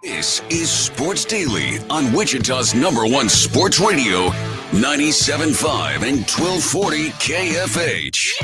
This is Sports Daily on Wichita's #1 sports radio, 97.5 and 1240 KFH.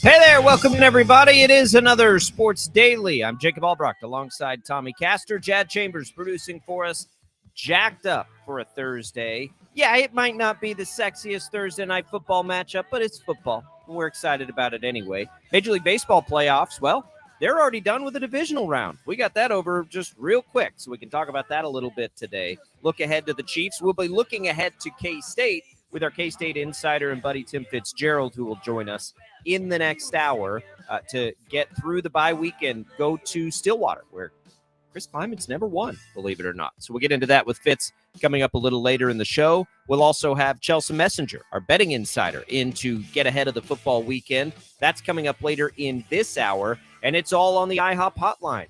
Hey there, welcome in everybody. It is another Sports Daily. I'm Jacob Albracht alongside Tommy Castor. Chad Chambers producing for us. Jacked up for a Thursday. Yeah, it might not be the sexiest Thursday night football matchup, but it's football. We're excited about it anyway. Major League Baseball playoffs, well, they're already done with the divisional round. We got that over just real quick, so we can talk about that a little bit today. Look ahead to the Chiefs. We'll be looking ahead to K-State with our K-State insider and buddy Tim Fitzgerald, who will join us in the next hour to get through the bye week and go to Stillwater, where Chris Kleiman's never won, believe it or not. So we'll get into that with Fitz coming up a little later in the show. We'll also have Chelsea Messenger, our betting insider, in to get ahead of the football weekend. That's coming up later in this hour, and it's all on the IHOP hotline,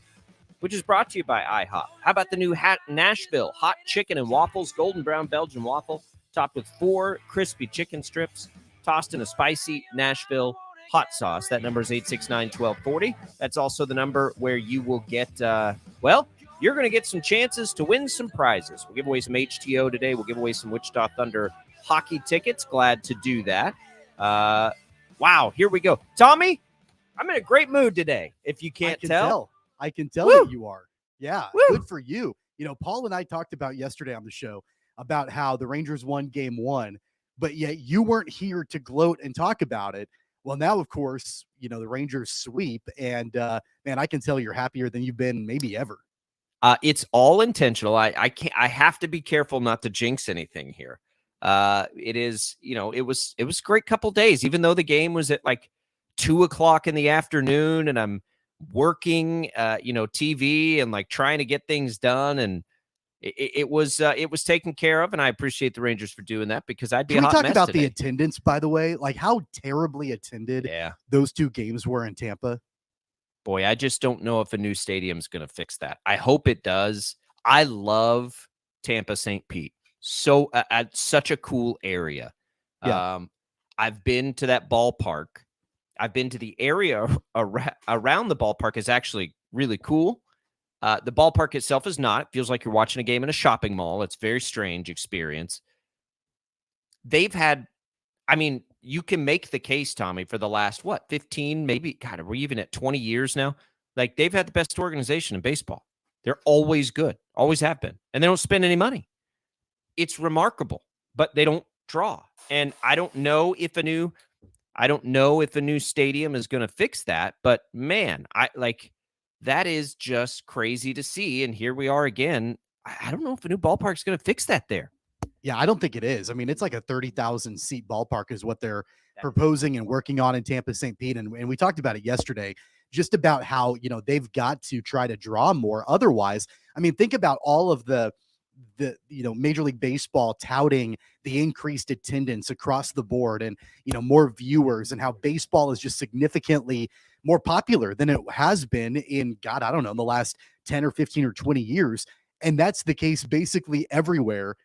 which is brought to you by IHOP. How about the new Nashville hot chicken and waffles, golden brown Belgian waffle, topped with 4 crispy chicken strips, tossed in a spicy Nashville hot sauce. That number is 869-1240. That's also the number where you will get, you're going to get some chances to win some prizes. We'll give away some HTO today. We'll give away some Wichita Thunder hockey tickets. Glad to do that. Wow, here we go. Tommy, I'm in a great mood today, if you can't tell. I can tell that you are. Yeah, good for you. You know, Paul and I talked about yesterday on the show about how the Rangers won game 1, but yet you weren't here to gloat and talk about it. Well, now, of course, you know, the Rangers sweep, and man, I can tell you're happier than you've been maybe ever. It's all intentional. I have to be careful not to jinx anything here. It is, you know, it was a great couple days, even though the game was at like 2:00 in the afternoon, and I'm working, TV and like trying to get things done, and it was taken care of, and I appreciate the Rangers for doing that, because I'd be a hot mess today. Can we talk about the attendance, by the way? Like how terribly attended those 2 games were in Tampa? Boy, I just don't know if a new stadium's going to fix that. I hope it does. I love Tampa St. Pete. So such a cool area. Yeah. I've been to that ballpark. I've been to the area around the ballpark is actually really cool. The ballpark itself is not. It feels like you're watching a game in a shopping mall. It's a very strange experience. They've had, I mean, you can make the case, Tommy, for the last, 15, maybe, God, are we even at 20 years now? Like, they've had the best organization in baseball. They're always good, always have been, and they don't spend any money. It's remarkable, but they don't draw. And I don't know if a new stadium is going to fix that, but man, that is just crazy to see. And here we are again. I don't know if a new ballpark is going to fix that there. Yeah, I don't think it is. I mean, it's like a 30,000 seat ballpark is what they're proposing and working on in Tampa St. Pete. And we talked about it yesterday, just about how, you know, they've got to try to draw more. Otherwise, I mean, think about all of the Major League Baseball touting the increased attendance across the board and, you know, more viewers, and how baseball is just significantly more popular than it has been in, God, I don't know, in the last 10 or 15 or 20 years. And that's the case basically everywhere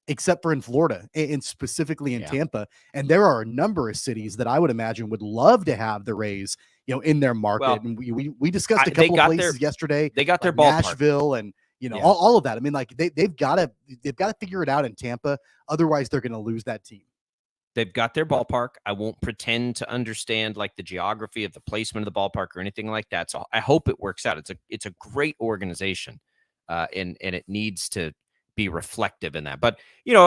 except for in Florida and specifically in Tampa. And there are a number of cities that I would imagine would love to have the Rays, you know, in their market. Well, and we discussed a couple of places yesterday. They got their ballpark. Nashville and, you know, all of that. I mean, like they've got to figure it out in Tampa. Otherwise, they're going to lose that team. They've got their ballpark. I won't pretend to understand like the geography of the placement of the ballpark or anything like that. So I hope it works out. It's a great organization, and it needs to be reflective in that. But, you know,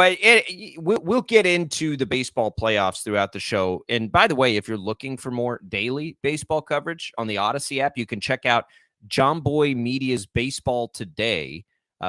we'll get into the baseball playoffs throughout the show. And by the way, if you're looking for more daily baseball coverage on the Odyssey app, you can check out John Boy Media's Baseball Today,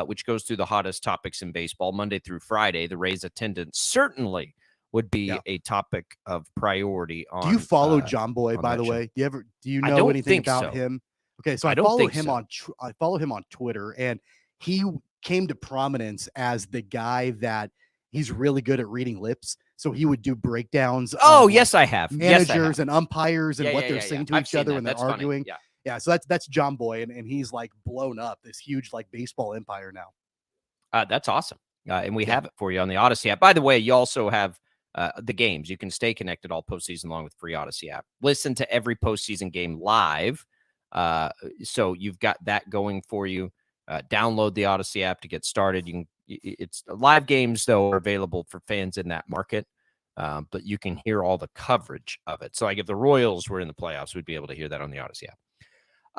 which goes through the hottest topics in baseball Monday through Friday. The Rays attendance certainly would be a topic of priority. On, do you follow John Boy, by the way? Do you know anything about him? Okay, so I follow him on Twitter, and he came to prominence as the guy that he's really good at reading lips. So he would do breakdowns. Oh, on, yes, I have. managers and umpires and Yeah, what yeah, they're yeah, saying yeah. to I've each seen other that. when they're That's funny. arguing. Yeah. Yeah, so that's John Boy, and he's like blown up this huge like baseball empire now. That's awesome. And we Yeah. have it for you on the Odyssey app. By the way, you also have the games. You can stay connected all postseason long with free Odyssey app. Listen to every postseason game live. So you've got that going for you. Download the Odyssey app to get started. You can. It's live games though are available for fans in that market, but you can hear all the coverage of it. So like if the Royals were in the playoffs, we'd be able to hear that on the Odyssey app.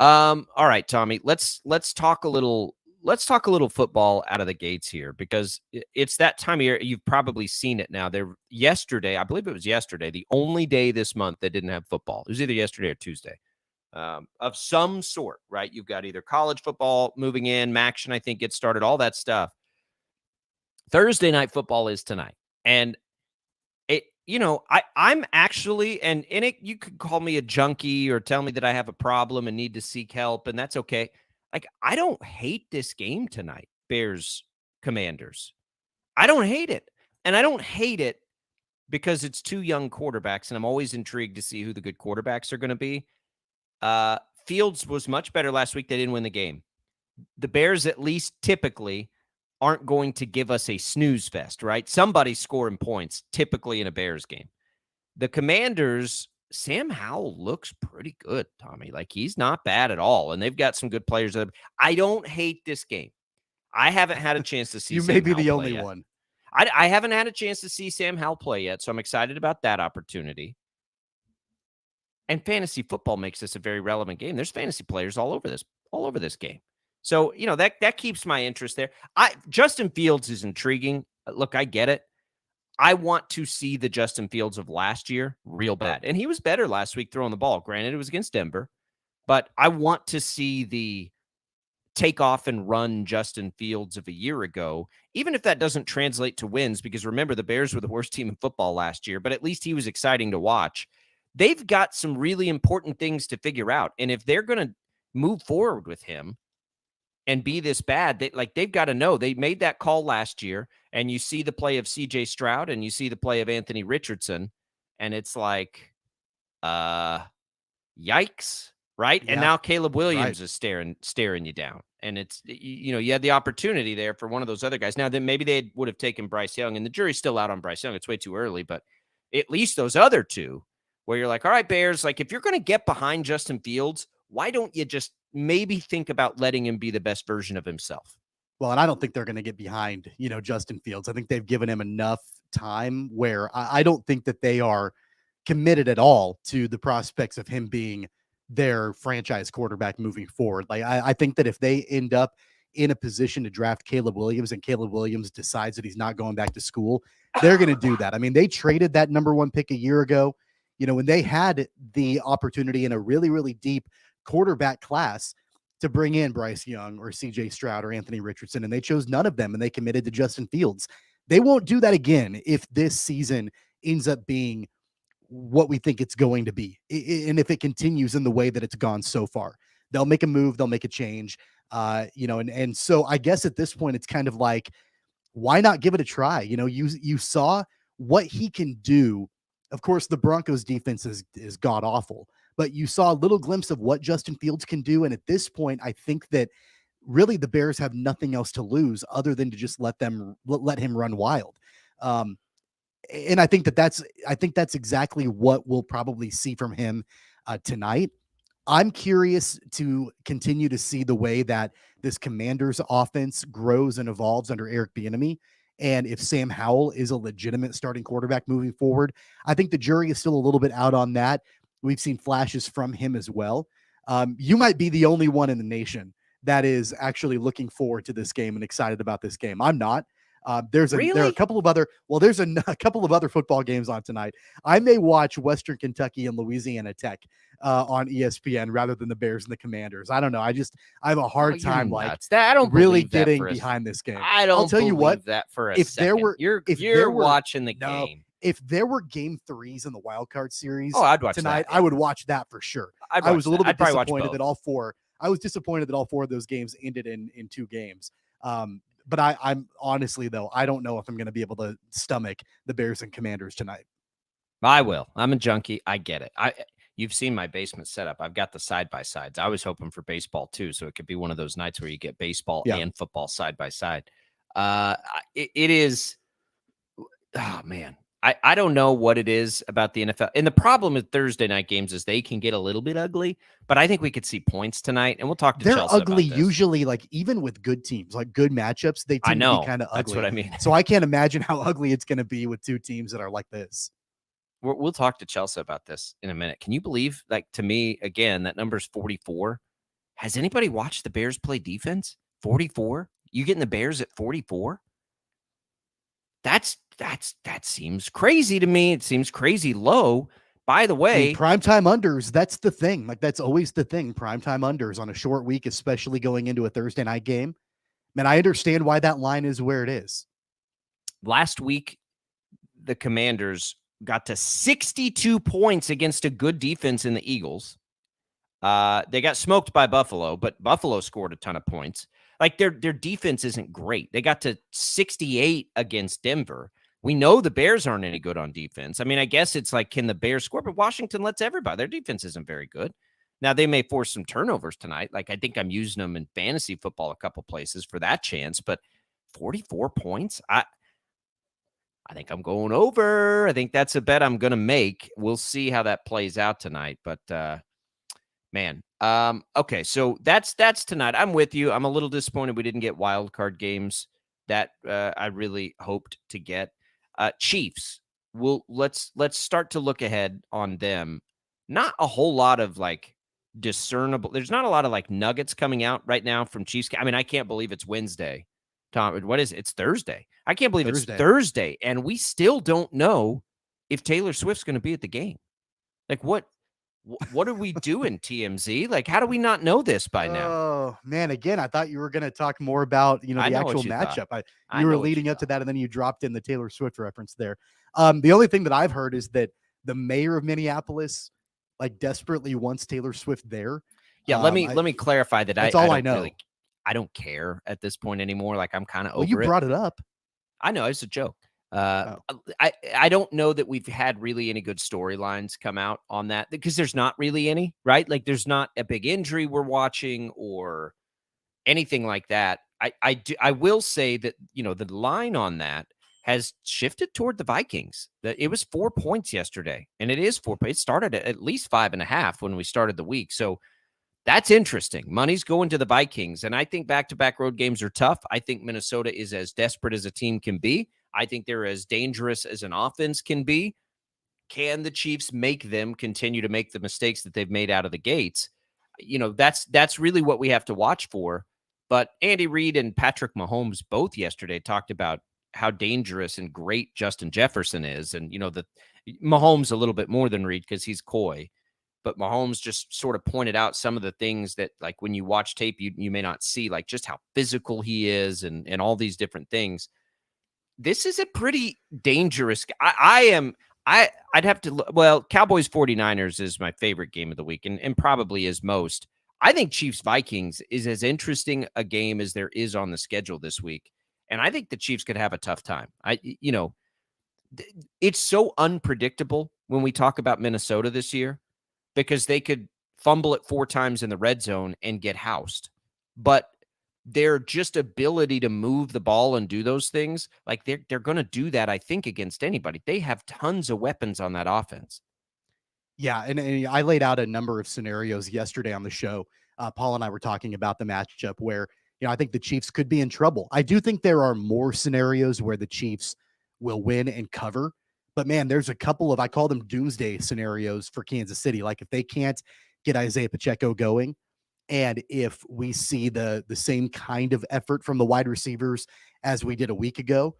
All right, Tommy, let's talk a little football out of the gates here because it's that time of year. You've probably seen it now. There yesterday, I believe it was yesterday, the only day this month that didn't have football. It was either yesterday or Tuesday. Of some sort, right? You've got either college football moving in, Maction, I think, gets started, all that stuff. Thursday night football is tonight. And I'm actually, and in it, you could call me a junkie or tell me that I have a problem and need to seek help, and that's okay. Like, I don't hate this game tonight, Bears Commanders. I don't hate it. And I don't hate it because it's two young quarterbacks, and I'm always intrigued to see who the good quarterbacks are going to be. Fields was much better last week. They didn't win the game. The Bears, at least typically, aren't going to give us a snooze fest, right? Somebody's scoring points, typically in a Bears game. The Commanders, Sam Howell looks pretty good, Tommy. Like, he's not bad at all, and they've got some good players. I don't hate this game. I haven't had a chance to see You Sam may be Howell the play only yet. one. I haven't had a chance to see Sam Howell play yet, so I'm excited about that opportunity. And fantasy football makes this a very relevant game. There's fantasy players all over this game. So, that keeps my interest there. Justin Fields is intriguing. Look, I get it. I want to see the Justin Fields of last year real bad. And he was better last week throwing the ball. Granted, it was against Denver. But I want to see the take off and run Justin Fields of a year ago, even if that doesn't translate to wins, because remember, the Bears were the worst team in football last year, but at least he was exciting to watch. They've got some really important things to figure out. And if they're going to move forward with him and be this bad, they've got to know. They made that call last year, and you see the play of C.J. Stroud and you see the play of Anthony Richardson, and it's like, yikes, right? Yeah, and now Caleb Williams right. is staring you down, and it's, you had the opportunity there for one of those other guys. Now, then maybe they would have taken Bryce Young, and the jury's still out on Bryce Young. It's way too early, but at least those other two, where you're like, all right, Bears, like, if you're going to get behind Justin Fields, why don't you just maybe think about letting him be the best version of himself? Well, and I don't think they're going to get behind, Justin Fields. I think they've given him enough time where I don't think that they are committed at all to the prospects of him being their franchise quarterback moving forward. Like, I think that if they end up in a position to draft Caleb Williams and Caleb Williams decides that he's not going back to school, they're going to do that. I mean, they traded that number one pick a year ago, when they had the opportunity in a really, really deep quarterback class to bring in Bryce Young or CJ Stroud or Anthony Richardson, and they chose none of them, and they committed to Justin Fields. They won't do that again if this season ends up being what we think it's going to be. And if it continues in the way that it's gone so far, they'll make a move, they'll make a change, and so I guess at this point, it's kind of like, why not give it a try? You saw what he can do. Of course, the Broncos defense is god awful, but you saw a little glimpse of what Justin Fields can do. And at this point, I think that really the Bears have nothing else to lose other than to just let him run wild. And I think that's exactly what we'll probably see from him tonight. I'm curious to continue to see the way that this Commanders offense grows and evolves under Eric Bieniemy. And if Sam Howell is a legitimate starting quarterback moving forward, I think the jury is still a little bit out on that. We've seen flashes from him as well. You might be the only one in the nation that is actually looking forward to this game and excited about this game. I'm not. There are a couple of other, there's a couple of other football games on tonight. I may watch Western Kentucky and Louisiana Tech on ESPN rather than the Bears and the Commanders. I don't know. I have a hard time I don't really getting behind this game. I'll tell you what, that for a second. You're watching the game. If there were game 3s in the wild card series I'd watch tonight, that, yeah. I would watch that for sure. I was a little bit disappointed that all 4 of those games ended in 2 games. But I'm honestly, though, I don't know if I'm going to be able to stomach the Bears and Commanders tonight. I will. I'm a junkie. I get it. You've seen my basement setup. I've got the side-by-sides. I was hoping for baseball too, so it could be one of those nights where you get baseball and football side by side. It is, oh man. I don't know what it is about the NFL. And the problem with Thursday night games is they can get a little bit ugly, but I think we could see points tonight, and we'll talk to They're Chelsea ugly about this. usually, like even with good teams, like good matchups, they tend to be kind of ugly. That's what I mean. So I can't imagine how ugly it's going to be with two teams that are like this. We'll talk to Chelsea about this in a minute. Can you believe, like, to me, again, that number's 44? Has anybody watched the Bears play defense? 44? You getting the Bears at 44? That seems crazy to me. It seems crazy low. By the way, primetime unders, that's the thing. Like, that's always the thing. Primetime unders on a short week, especially going into a Thursday night game. Man, I understand why that line is where it is. Last week, the Commanders got to 62 points against a good defense in the Eagles. They got smoked by Buffalo, but Buffalo scored a ton of points. Like, their defense isn't great. They got to 68 against Denver. We know the Bears aren't any good on defense. I mean, I guess it's like, can the Bears score? But Washington lets everybody. Their defense isn't very good. Now, they may force some turnovers tonight. Like, I think I'm using them in fantasy football a couple places for that chance. But 44 points? I think I'm going over. I think that's a bet I'm going to make. We'll see how that plays out tonight. But, man. Okay, so that's tonight. I'm with you. I'm a little disappointed we didn't get wild card games that I really hoped to get. Chiefs. Let's start to look ahead on them. Not a whole lot of like discernible. There's not a lot of like nuggets coming out right now from Chiefs. I mean, I can't believe it's Wednesday. Tom, what is it? It's Thursday. I can't believe it's Thursday, and we still don't know if Taylor Swift's going to be at the game. Like, what are we doing, TMZ? Like, how do we not know this by now? Oh, man. Again, I thought you were going to talk more about, the actual matchup. You were leading up to that, and then you dropped in the Taylor Swift reference there. The only thing that I've heard is that the mayor of Minneapolis, like, desperately wants Taylor Swift there. Yeah, let me clarify that. That's all I know. I don't care at this point anymore. Like, I'm kind of over it. Well, you brought it up. I know, it's a joke. I don't know that we've had really any good storylines come out on that, because there's not really any, right? Like, there's not a big injury we're watching or anything like that. I will say that, the line on that has shifted toward the Vikings. That it was 4 points yesterday, and it is 4 points. It started at least 5.5 when we started the week. So that's interesting. Money's going to the Vikings, and I think back-to-back road games are tough. I think Minnesota is as desperate as a team can be. I think they're as dangerous as an offense can be. Can the Chiefs make them continue to make the mistakes that they've made out of the gates? That's really what we have to watch for. But Andy Reid and Patrick Mahomes both yesterday talked about how dangerous and great Justin Jefferson is. And, that Mahomes a little bit more than Reid because he's coy. But Mahomes just sort of pointed out some of the things that, like, when you watch tape, you may not see, like just how physical he is and all these different things. This is a pretty dangerous. I'd have to, well, Cowboys 49ers is my favorite game of the week and probably is most. I think Chiefs Vikings is as interesting a game as there is on the schedule this week. And I think the Chiefs could have a tough time. It's so unpredictable when we talk about Minnesota this year, because they could fumble it 4 times in the red zone and get housed. But their just ability to move the ball and do those things, like they're going to do that, I think, against anybody. They have tons of weapons on that offense. Yeah, and I laid out a number of scenarios yesterday on the show. Paul and I were talking about the matchup where, I think the Chiefs could be in trouble. I do think there are more scenarios where the Chiefs will win and cover. But, man, there's a couple of, I call them doomsday scenarios for Kansas City. Like, if they can't get Isaiah Pacheco going, and if we see the same kind of effort from the wide receivers as we did a week ago,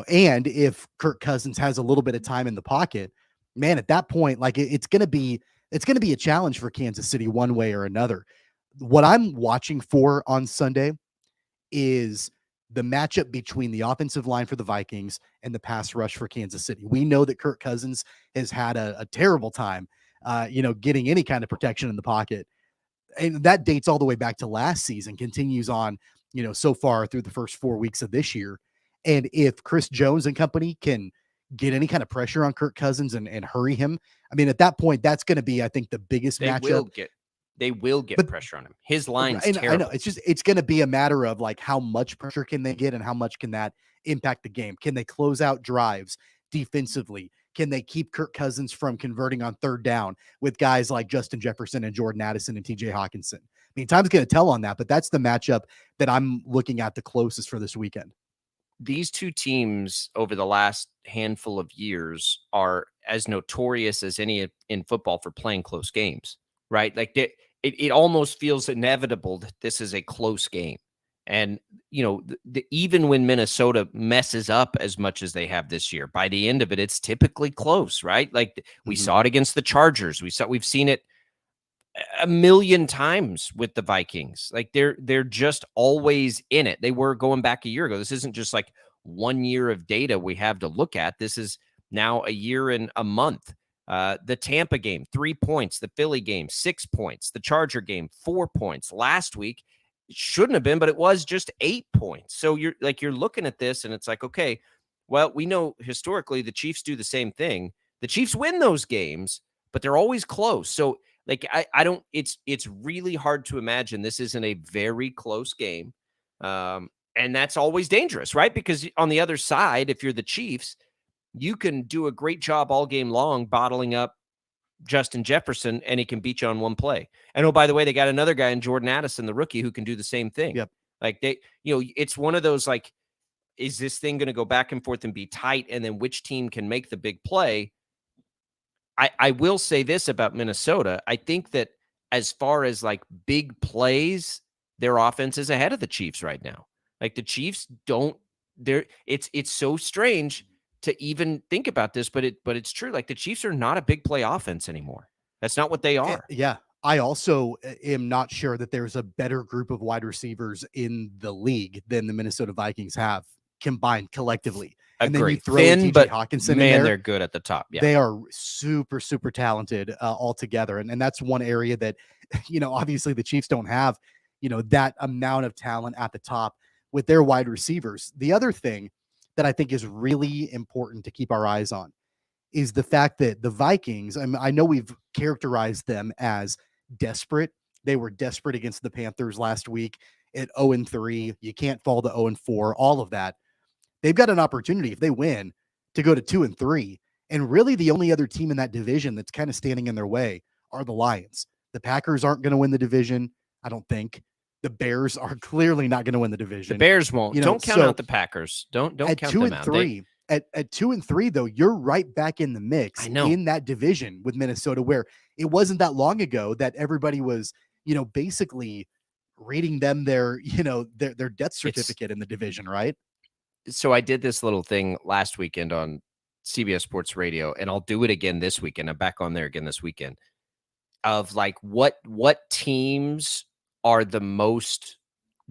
and if Kirk Cousins has a little bit of time in the pocket, man, at that point, like, it's going to be a challenge for Kansas City one way or another. What I'm watching for on Sunday is the matchup between the offensive line for the Vikings and the pass rush for Kansas City. We know that Kirk Cousins has had a terrible time, getting any kind of protection in the pocket. And that dates all the way back to last season, continues on so far through the first 4 weeks of this year. And if Chris Jones and company can get any kind of pressure on Kirk Cousins and hurry him, I mean, at that point, that's going to be, I think, the biggest matchup. They will get pressure on him. His line's terrible. I know it's going to be a matter of like how much pressure can they get and how much can that impact the game? Can they close out drives defensively? Can they keep Kirk Cousins from converting on third down with guys like Justin Jefferson and Jordan Addison and TJ Hawkinson? I mean, time's going to tell on that, but that's the matchup that I'm looking at the closest for this weekend. These two teams over the last handful of years are as notorious as any in football for playing close games, right? Like it almost feels inevitable that this is a close game. And, even when Minnesota messes up as much as they have this year, by the end of it, it's typically close, right? Like we saw it against the Chargers. We've seen it a million times with the Vikings. Like they're just always in it. They were going back a year ago. This isn't just like 1 year of data we have to look at. This is now a year and a month. The Tampa game, 3 points. The Philly game, 6 points. The Charger game, 4 points. Last week, it shouldn't have been, but it was just 8 points. So you're looking at this and it's like, okay, well, we know historically the Chiefs do the same thing. The Chiefs win those games, but they're always close. So like, I don't, it's really hard to imagine this isn't a very close game. And that's always dangerous, right? Because on the other side, if you're the Chiefs, you can do a great job all game long bottling up Justin Jefferson, and he can beat you on one play. And oh, by the way, they got another guy in Jordan Addison, the rookie, who can do the same thing. Yep. Like it's one of those, like, is this thing going to go back and forth and be tight? And then which team can make the big play? I will say this about Minnesota. I think that as far as like big plays, their offense is ahead of the Chiefs right now. Like the Chiefs it's so strange to even think about this, but it's true. Like the Chiefs are not a big play offense anymore. That's not what they are. Yeah. I also am not sure that there's a better group of wide receivers in the league than the Minnesota Vikings have combined collectively. And then you throw TJ Hawkinson in there. They're good at the top. Yeah. They are super, super talented altogether. And that's one area that, obviously the Chiefs don't have, that amount of talent at the top with their wide receivers. The other thing that I think is really important to keep our eyes on is the fact that the Vikings, I know we've characterized them as desperate. They were desperate against the Panthers last week at 0-3. You can't fall to 0-4, all of that. They've got an opportunity, if they win, to go to 2-3. And really the only other team in that division that's kind of standing in their way are the Lions. The Packers aren't going to win the division, I don't think. The Bears are clearly not going to win the division. The Bears won't. Don't count out the Packers. Don't count them out. At 2-3, though, you're right back in the mix in that division with Minnesota, where it wasn't that long ago that everybody was, basically reading them their death certificate in the division, right? So I did this little thing last weekend on CBS Sports Radio, and I'll do it again this weekend. I'm back on there again this weekend, of like what teams are the most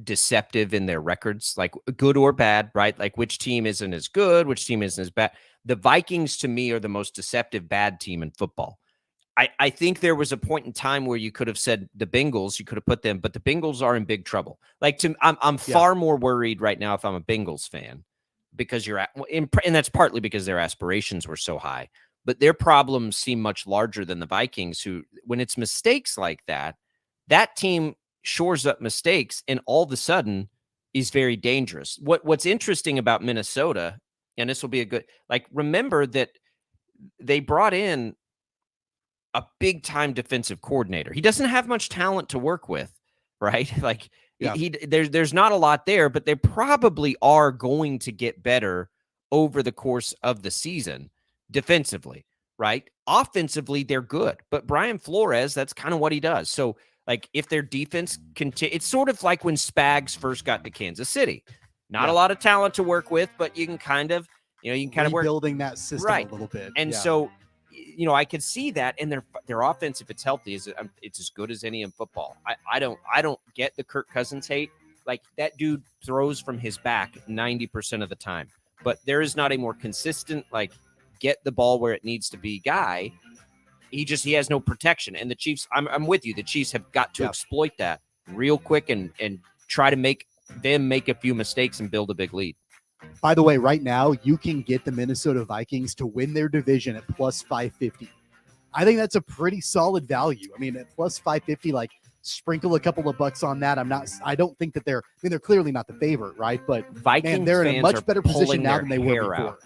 deceptive in their records, like good or bad, right? Like which team isn't as good, which team isn't as bad. The Vikings, to me, are the most deceptive bad team in football. I think there was a point in time where you could have said the Bengals, you could have put them, but the Bengals are in big trouble. Like I'm far more worried right now if I'm a Bengals fan, because and that's partly because their aspirations were so high, but their problems seem much larger than the Vikings, who, when it's mistakes like that, that team shores up mistakes and all of a sudden is very dangerous. What's interesting about Minnesota, and this will be a good, like, remember that they brought in a big time defensive coordinator. He doesn't have much talent to work with, right? Like there's not a lot there, but they probably are going to get better over the course of the season defensively, right? Offensively, they're good, but Brian Flores, that's kind of what he does. So like if their defense it's sort of like when Spags first got to Kansas City. Not a lot of talent to work with, but you can kind of, work building that system a little bit. And so, I could see that, and their offense, if it's healthy, it's as good as any in football. I don't get the Kirk Cousins hate. Like that dude throws from his back 90% of the time, but there is not a more consistent, like, get the ball where it needs to be guy. He has no protection. And the Chiefs, I'm with you. The Chiefs have got to exploit that real quick and try to make them make a few mistakes and build a big lead. By the way, right now, you can get the Minnesota Vikings to win their division at plus 550. I think that's a pretty solid value. I mean, at plus 550, like sprinkle a couple of bucks on that. I don't think that they're clearly not the favorite, right? But Vikings man, they're in a much better position now than they were before. Out.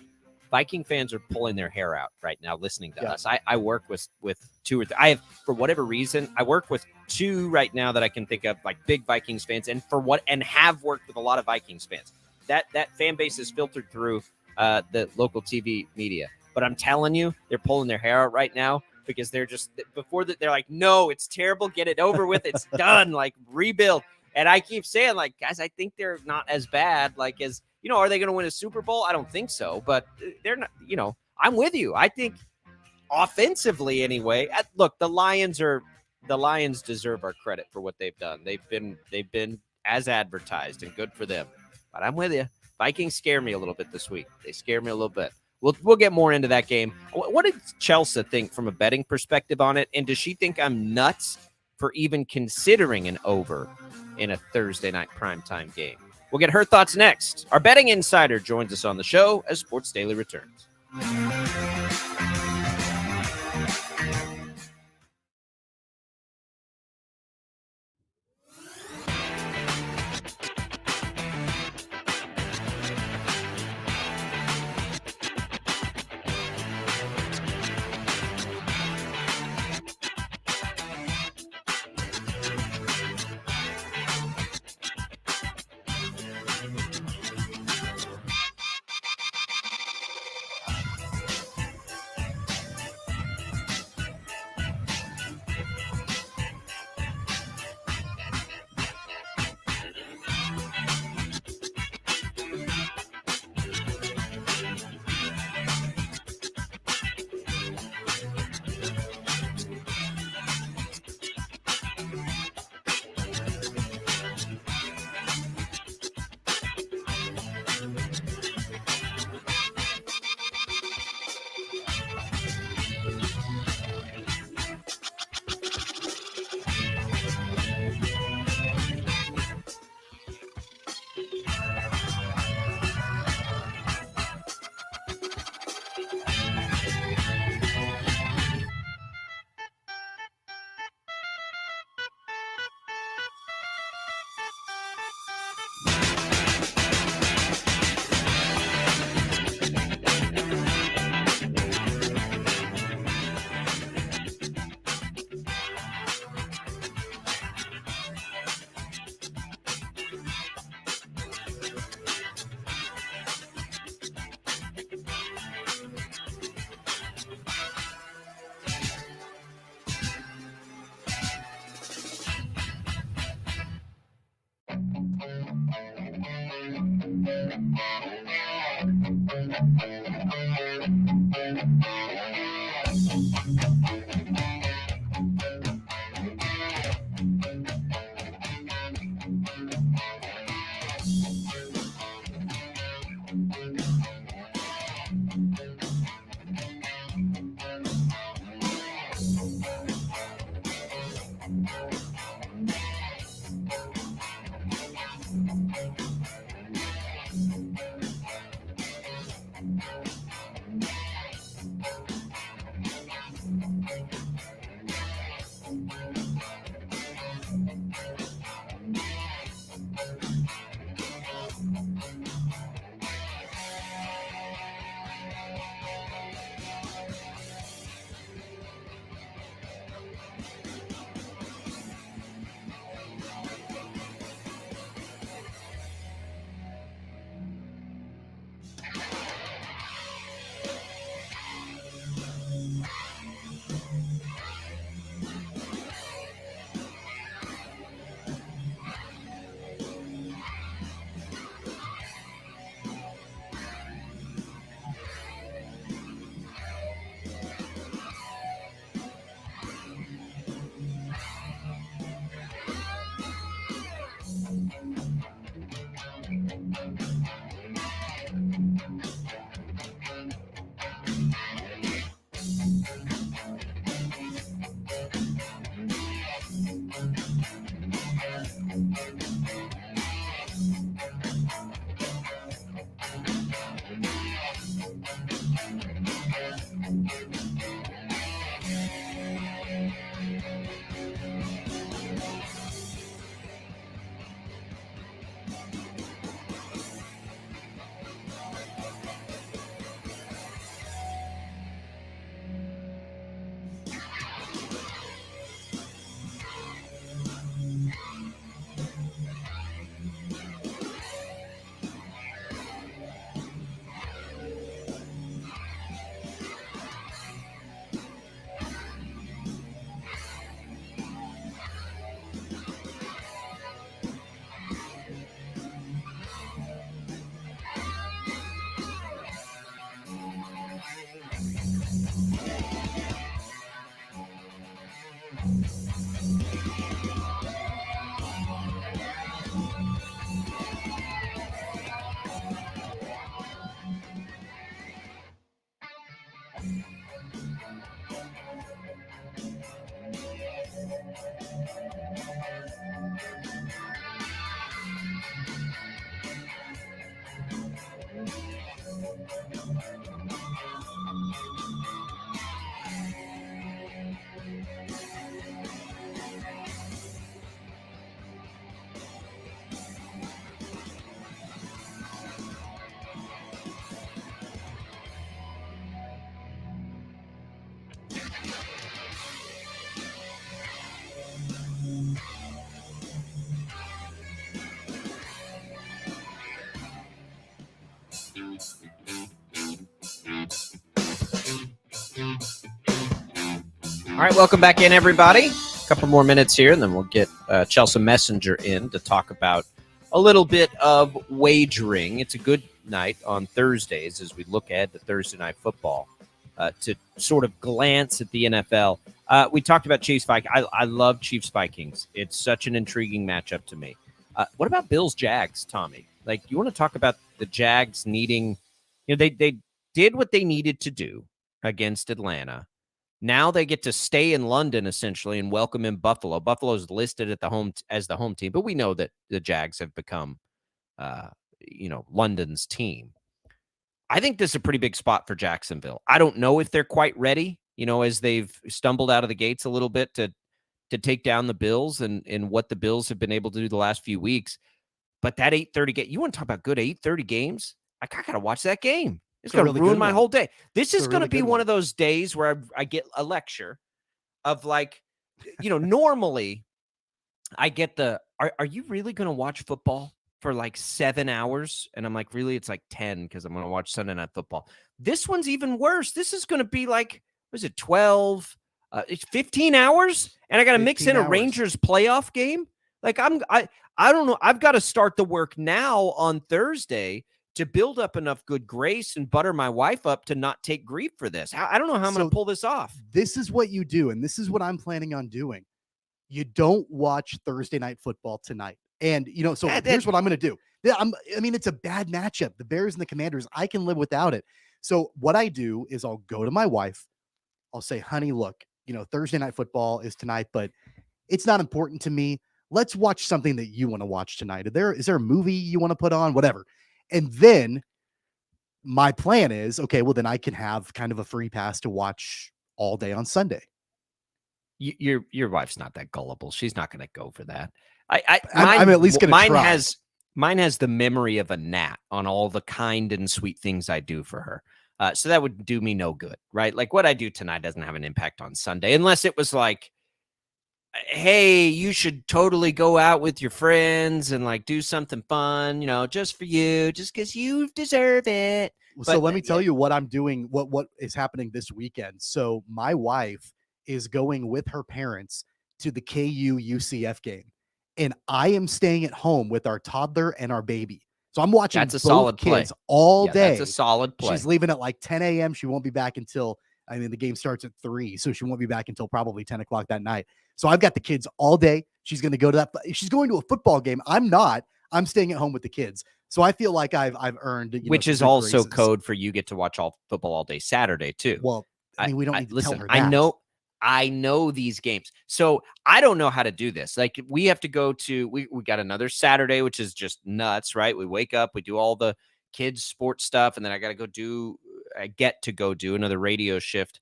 Viking fans are pulling their hair out right now listening to us. I work with two or three. I have, for whatever reason, I work with two right now that I can think of, like big Vikings fans, and have worked with a lot of Vikings fans. That fan base is filtered through the local TV media. But I'm telling you, they're pulling their hair out right now because they're just they're like, no, it's terrible. Get it over with. It's done. Like, rebuild. And I keep saying, like, guys, I think they're not as bad. Like, as are they going to win a Super Bowl? I don't think so. But they're not. I'm with you. I think offensively, anyway. Look, the Lions deserve our credit for what they've done. They've been as advertised, and good for them. But I'm with you. Vikings scare me a little bit this week. They scare me a little bit. We'll get more into that game. What did Chelsea think from a betting perspective on it? And does she think I'm nuts for even considering an over in a Thursday night primetime game? We'll get her thoughts next. Our betting insider joins us on the show as Sports Daily returns. All right, welcome back in, everybody. A couple more minutes here, and then we'll get Chelsea Messenger in to talk about a little bit of wagering. It's a good night on Thursdays as we look ahead to Thursday Night Football to sort of glance at the NFL. We talked about Chiefs Vikings. I love Chiefs Vikings. It's such an intriguing matchup to me. What about Bills Jags, Tommy? Like, you want to talk about the Jags needing, they did what they needed to do against Atlanta. Now they get to stay in London essentially and welcome in Buffalo. Buffalo's listed at as the home team, but we know that the Jags have become, London's team. I think this is a pretty big spot for Jacksonville. I don't know if they're quite ready, as they've stumbled out of the gates a little bit to take down the Bills and what the Bills have been able to do the last few weeks. But that 8:30 game, you want to talk about good 8:30 games? I got to watch that game. It's going to ruin my whole day. This is going to be one of those days where I get a lecture of like, normally I get are you really going to watch football for like 7 hours? And I'm like, really? It's like 10 because I'm going to watch Sunday Night Football. This one's even worse. This is going to be like, what is it, 12? It's 15 hours? And I got to mix in a Rangers playoff game? Like, I don't know. I've got to start the work now on Thursday to build up enough good grace and butter my wife up to not take grief for this. I don't know how I'm going to pull this off. This is what you do, and this is what I'm planning on doing. You don't watch Thursday Night Football tonight. And, here's what I'm going to do. It's a bad matchup. The Bears and the Commanders, I can live without it. So what I do is I'll go to my wife. I'll say, honey, look, Thursday Night Football is tonight, but it's not important to me. Let's watch something that you want to watch tonight. Is there a movie you want to put on? Whatever. And then my plan is, okay, well, then I can have kind of a free pass to watch all day on Sunday. Your wife's not that gullible. She's not going to go for that. I'm at least going to try. Mine has the memory of a gnat on all the kind and sweet things I do for her. So that would do me no good, right? Like what I do tonight doesn't have an impact on Sunday, unless it was like, hey, you should totally go out with your friends and like do something fun, just for you, just because you deserve it. So let me tell you what I'm doing, what is happening this weekend. So my wife is going with her parents to the KU UCF game, and I am staying at home with our toddler and our baby. So I'm watching that's a solid kids play. all day. That's a solid play. She's leaving at like 10 a.m. She won't be back until, the game starts at 3. So she won't be back until probably 10 o'clock that night. So I've got the kids all day. She's going to go to that. She's going to a football game. I'm not. I'm staying at home with the kids. So I feel like I've earned, which is also code for you get to watch all football all day Saturday too. Well, we don't need to listen, tell her that. I know these games. So I don't know how to do this. Like we have to go to, we got another Saturday, which is just nuts, right? We wake up, we do all the kids sports stuff. And then I get to go do another radio shift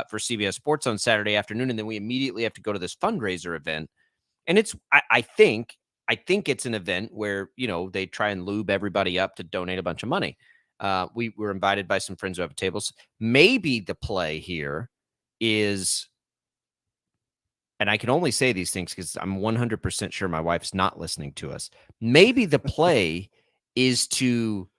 for CBS Sports on Saturday afternoon. And then we immediately have to go to this fundraiser event. And it's, I think it's an event where, they try and lube everybody up to donate a bunch of money. We were invited by some friends who have tables. Maybe the play here is, and I can only say these things because I'm 100% sure my wife's not listening to us. Maybe the play is to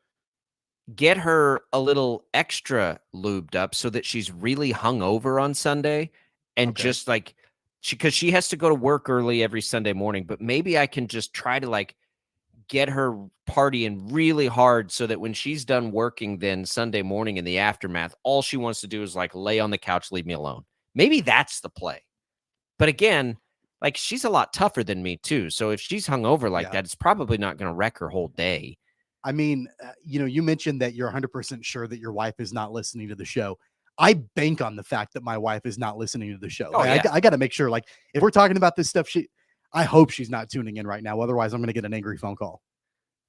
get her a little extra lubed up so that she's really hungover on Sunday and just like because she has to go to work early every Sunday morning. But maybe I can just try to like get her partying really hard so that when she's done working, then Sunday morning in the aftermath, all she wants to do is like lay on the couch, leave me alone. Maybe that's the play. But again, like she's a lot tougher than me too. So if she's hungover like that, it's probably not going to wreck her whole day. I mean, you mentioned that you're 100% sure that your wife is not listening to the show. I bank on the fact that my wife is not listening to the show. I got to make sure, like, if we're talking about this stuff, I hope she's not tuning in right now. Otherwise, I'm going to get an angry phone call.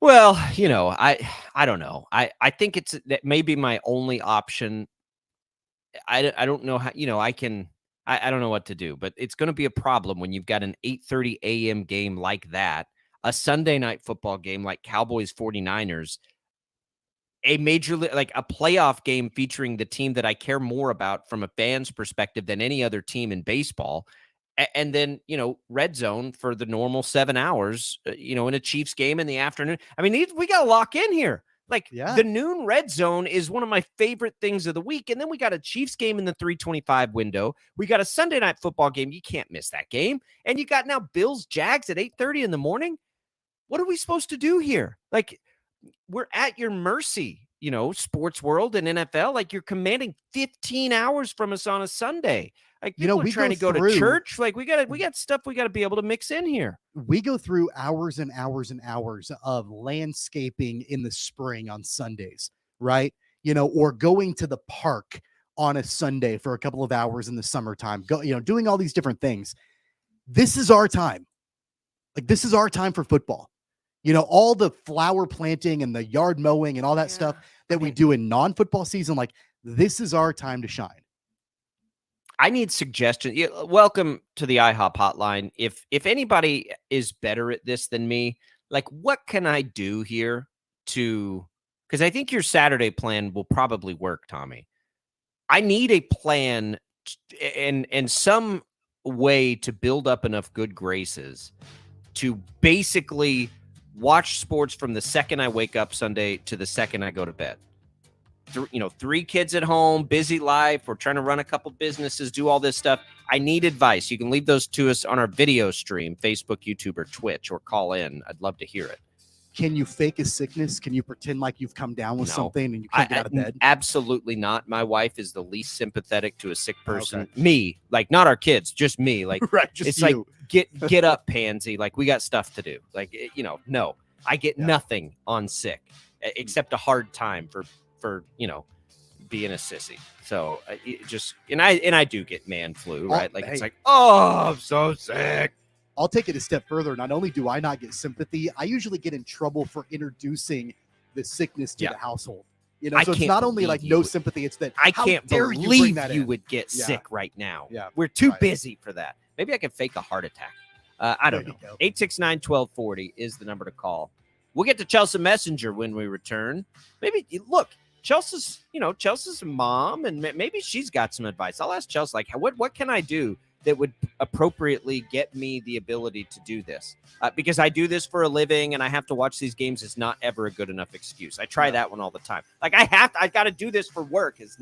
Well, I don't know. I think that may be my only option. I don't know how, I don't know what to do, but it's going to be a problem when you've got an 8:30 a.m. game like that, a Sunday night football game like Cowboys 49ers, a like a playoff game featuring the team that I care more about from a fan's perspective than any other team in baseball. And then, red zone for the normal 7 hours, in a Chiefs game in the afternoon. I mean, we got to lock in here. Like Yeah. the noon red zone is one of my favorite things of the week. And then we got a Chiefs game in the 325 window. We got a Sunday night football game. You can't miss that game. And you got now Bills Jags at 8:30 in the morning. What are we supposed to do here? Like, we're at your mercy, sports world and NFL. Like, you're commanding 15 hours from us on a Sunday. Like, people are we trying to go to church. Like, we got stuff we got to be able to mix in here. We go through hours and hours and hours of landscaping in the spring on Sundays, right? Or going to the park on a Sunday for a couple of hours in the summertime, doing all these different things. This is our time. Like, this is our time for football. All the flower planting and the yard mowing and all that stuff that we do in non-football season, like, this is our time to shine. I need suggestions. Welcome to the IHOP hotline. If anybody is better at this than me, like, what can I do here because I think your Saturday plan will probably work, Tommy. I need a plan and some way to build up enough good graces to basically watch sports from the second I wake up Sunday to the second I go to bed. 3 kids at home, busy life. We're trying to run a couple businesses, do all this stuff. I need advice. You can leave those to us on our video stream, Facebook, YouTube, or Twitch, or call in. I'd love to hear it. Can you fake a sickness? Can you pretend like you've come down with something and you can't get out of bed? Absolutely not. My wife is the least sympathetic to a sick person. Okay. Me, like, not our kids, just me. Like, right, just it's you. Like, get up, pansy. Like, we got stuff to do. Like, no, I get nothing on sick except a hard time for being a sissy. So I do get man flu, right? Like, it's like, oh, I'm so sick. I'll take it a step further. Not only do I not get sympathy, I usually get in trouble for introducing the sickness to the household. So it's not only like no sympathy, it's that I can't believe you would get sick right now. Yeah, we're too busy for that. Maybe I can fake a heart attack. I don't know. 869-1240 is the number to call. We'll get to Chelsea Messenger when we return. Maybe look. Chelsea's mom, and maybe she's got some advice. I'll ask Chelsea, like, what can I do that would appropriately get me the ability to do this? Because I do this for a living, and I have to watch these games is not ever a good enough excuse. I try that one all the time. Like, I got to do this for work. It's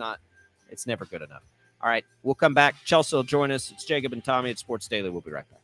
never good enough. All right, we'll come back. Chelsea will join us. It's Jacob and Tommy at Sports Daily. We'll be right back.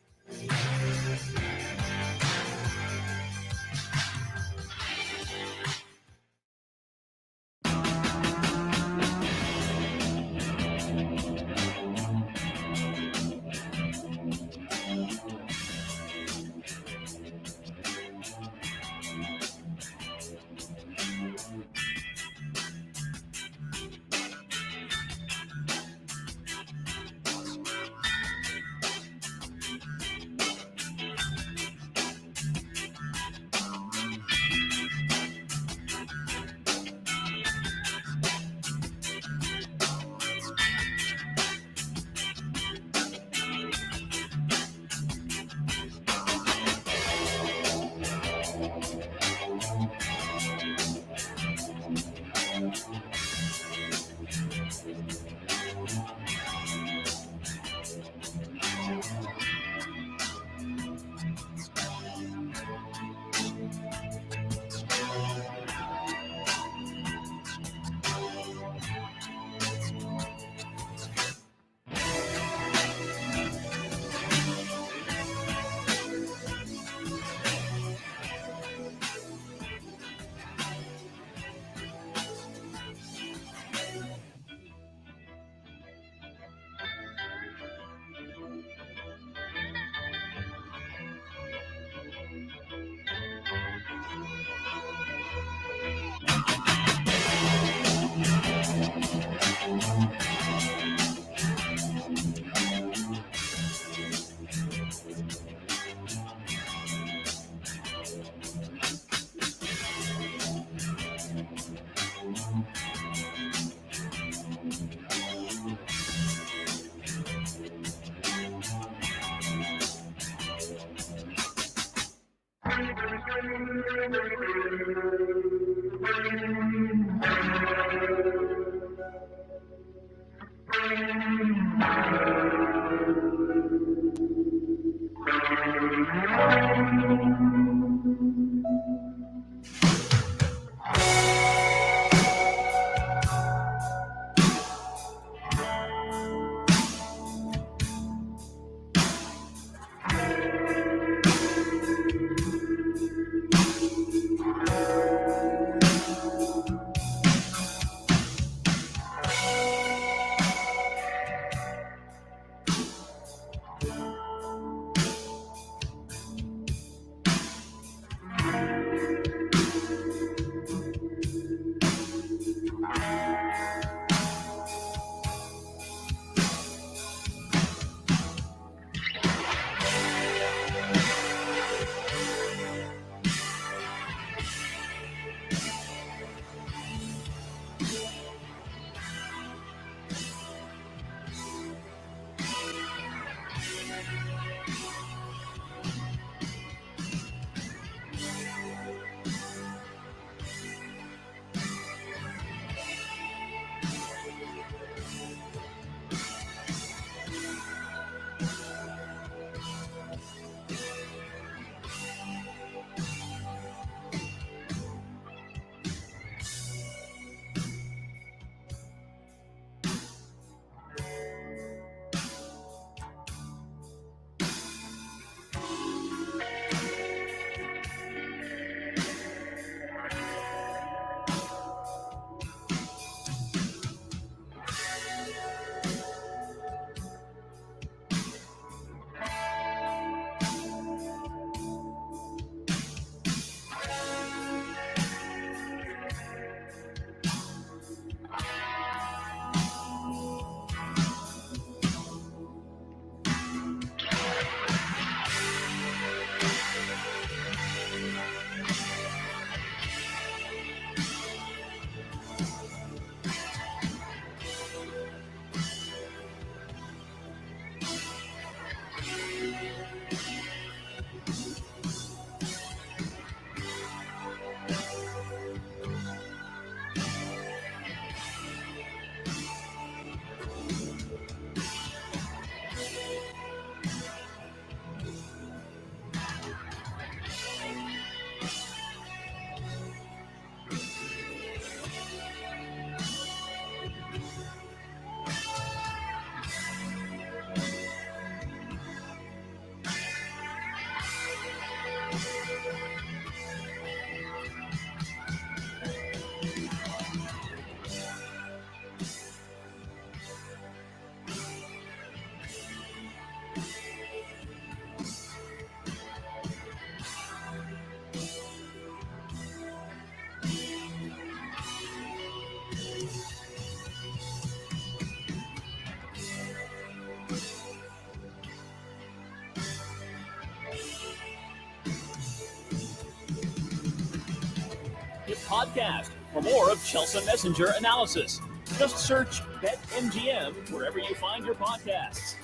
podcast for more of Chelsea Messenger analysis. Just search BetMGM wherever you find your podcasts.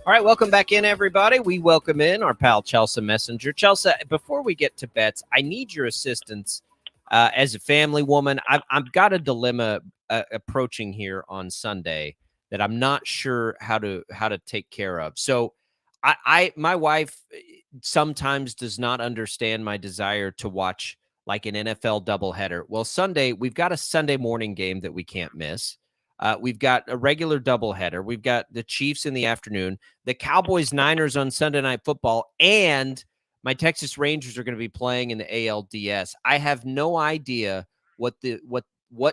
All right, welcome back in, everybody. We welcome in our pal Chelsea Messenger. Chelsea, before we get to bets, I need your assistance as a family woman. I've got a dilemma approaching here on Sunday that I'm not sure how to take care of. So, my wife sometimes does not understand my desire to watch like an NFL doubleheader. Well, Sunday we've got a Sunday morning game that we can't miss. We've got a regular doubleheader. We've got the Chiefs in the afternoon, the Cowboys Niners on Sunday Night Football, and my Texas Rangers are going to be playing in the ALDS. I have no idea what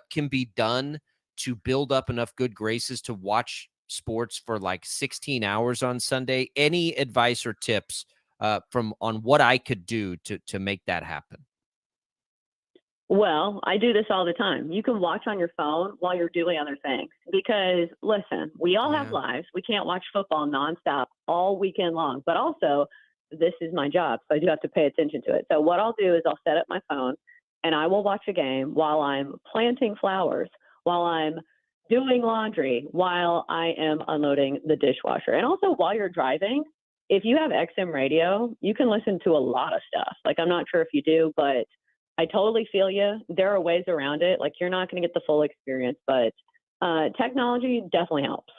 can be done to build up enough good graces to watch sports for like 16 hours on Sunday. Any advice or tips on what I could do to make that happen? Well, I do this all the time. You can watch on your phone while you're doing other things because, listen, we all have lives. We can't watch football nonstop all weekend long, but also this is my job, so I do have to pay attention to it. So what I'll do is I'll set up my phone and I will watch a game while I'm planting flowers, while I'm doing laundry, while I am unloading the dishwasher. And also while you're driving, if you have XM radio, you can listen to a lot of stuff. Like, I'm not sure if you do, but I totally feel you. There are ways around it. Like, you're not going to get the full experience, but technology definitely helps.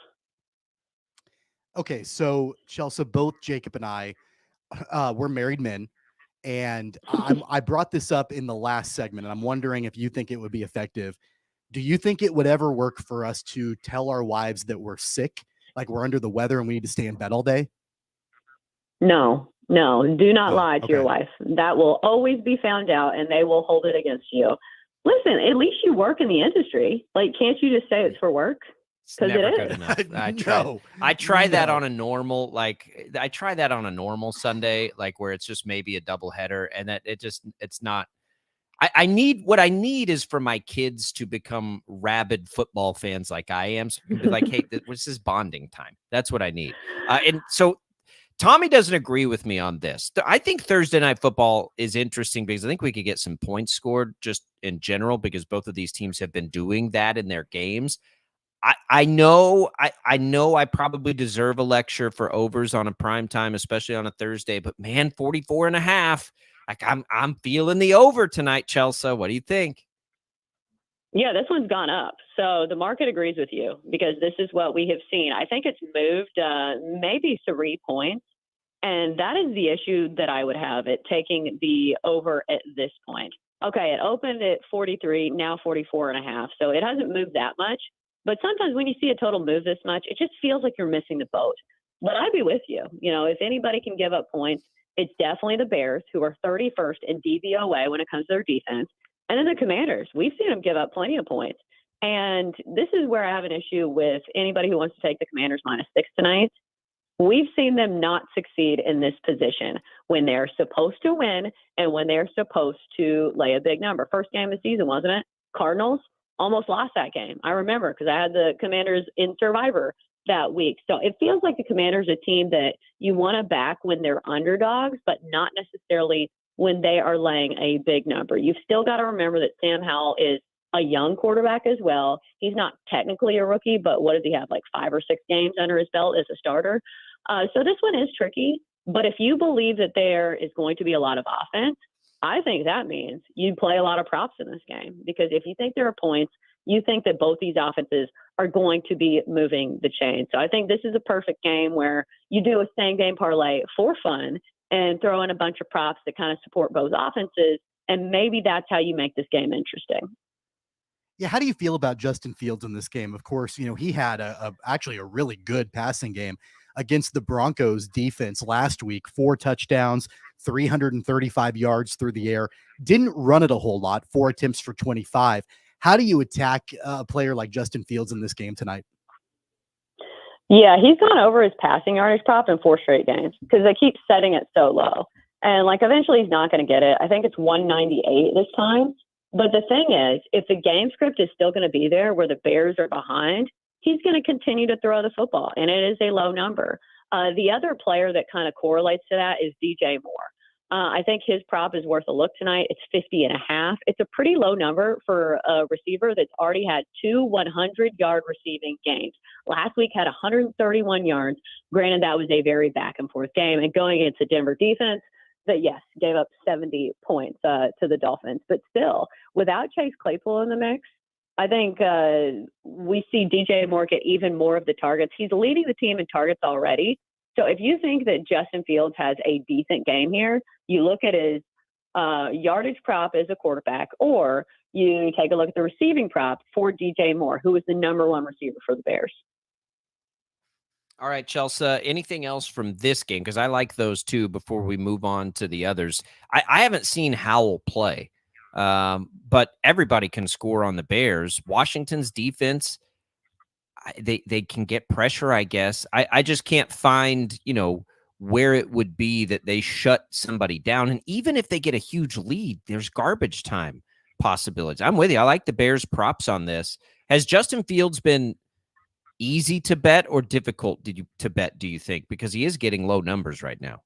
Okay, so Chelsea, both Jacob and I, we're married men, and I brought this up in the last segment, and I'm wondering if you think it would be effective. Do you think it would ever work for us to tell our wives that we're sick, like we're under the weather and we need to stay in bed all day? No, do not lie to your wife. That will always be found out, and they will hold it against you. Listen, at least you work in the industry. Like, can't you just say it's for work? Because it is. Good enough. I try that on a normal, Sunday, like where it's just maybe a double header, and that it's not. I need is for my kids to become rabid football fans like I am. So be like, hey, this is bonding time. That's what I need. And so Tommy doesn't agree with me on this. I think Thursday Night Football is interesting because I think we could get some points scored just in general because both of these teams have been doing that in their games. I know I probably deserve a lecture for overs on a prime time, especially on a Thursday, but man, 44.5. Like I'm feeling the over tonight, Chelsea. What do you think? Yeah, this one's gone up. So the market agrees with you because this is what we have seen. I think it's moved maybe 3 points. And that is the issue that I would have it taking the over at this point. Okay, it opened at 43, now 44.5. So it hasn't moved that much. But sometimes when you see a total move this much, it just feels like you're missing the boat. But I'd be with you. You know, if anybody can give up points, it's definitely the Bears, who are 31st in DVOA when it comes to their defense. And then the Commanders. We've seen them give up plenty of points. And this is where I have an issue with anybody who wants to take the Commanders -6 tonight. We've seen them not succeed in this position when they're supposed to win and when they're supposed to lay a big number. First game of the season, wasn't it? Cardinals almost lost that game. I remember because I had the Commanders in Survivor that week. So it feels like the Commanders are a team that you want to back when they're underdogs, but not necessarily when they are laying a big number. You've still got to remember that Sam Howell is a young quarterback as well. He's not technically a rookie, but what does he have, like 5 or 6 games under his belt as a starter? So this one is tricky, but if you believe that there is going to be a lot of offense, I think that means you play a lot of props in this game, because if you think there are points, you think that both these offenses are going to be moving the chain. So I think this is a perfect game where you do a same game parlay for fun and throw in a bunch of props that kind of support both offenses. And maybe that's how you make this game interesting. Yeah. How do you feel about Justin Fields in this game? Of course, you know, he had actually a really good passing game against the Broncos defense last week, 4 touchdowns, 335 yards through the air, didn't run it a whole lot, 4 attempts for 25. How do you attack a player like Justin Fields in this game tonight? Yeah, he's gone over his passing yardage prop in 4 straight games because they keep setting it so low. And like eventually he's not going to get it. I think it's 198 this time. But the thing is, if the game script is still going to be there where the Bears are behind, he's going to continue to throw the football, and it is a low number. The other player that kind of correlates to that is DJ Moore. I think his prop is worth a look tonight. It's 50.5. It's a pretty low number for a receiver that's already had 2 100-yard receiving games. Last week had 131 yards. Granted, that was a very back-and-forth game. And going against the Denver defense that, yes, gave up 70 points to the Dolphins. But still, without Chase Claypool in the mix, I think we see DJ Moore get even more of the targets. He's leading the team in targets already. So if you think that Justin Fields has a decent game here, you look at his yardage prop as a quarterback, or you take a look at the receiving prop for DJ Moore, who is the number 1 receiver for the Bears. All right, Chelsea, anything else from this game? Because I like those two before we move on to the others. I haven't seen Howell play, but everybody can score on the Bears. Washington's defense, they can get pressure, I guess. I just can't find, where it would be that they shut somebody down. And even if they get a huge lead, there's garbage time possibilities. I'm with you. I like the Bears props on this. Has Justin Fields been easy to bet or difficult to bet, do you think? Because he is getting low numbers right now.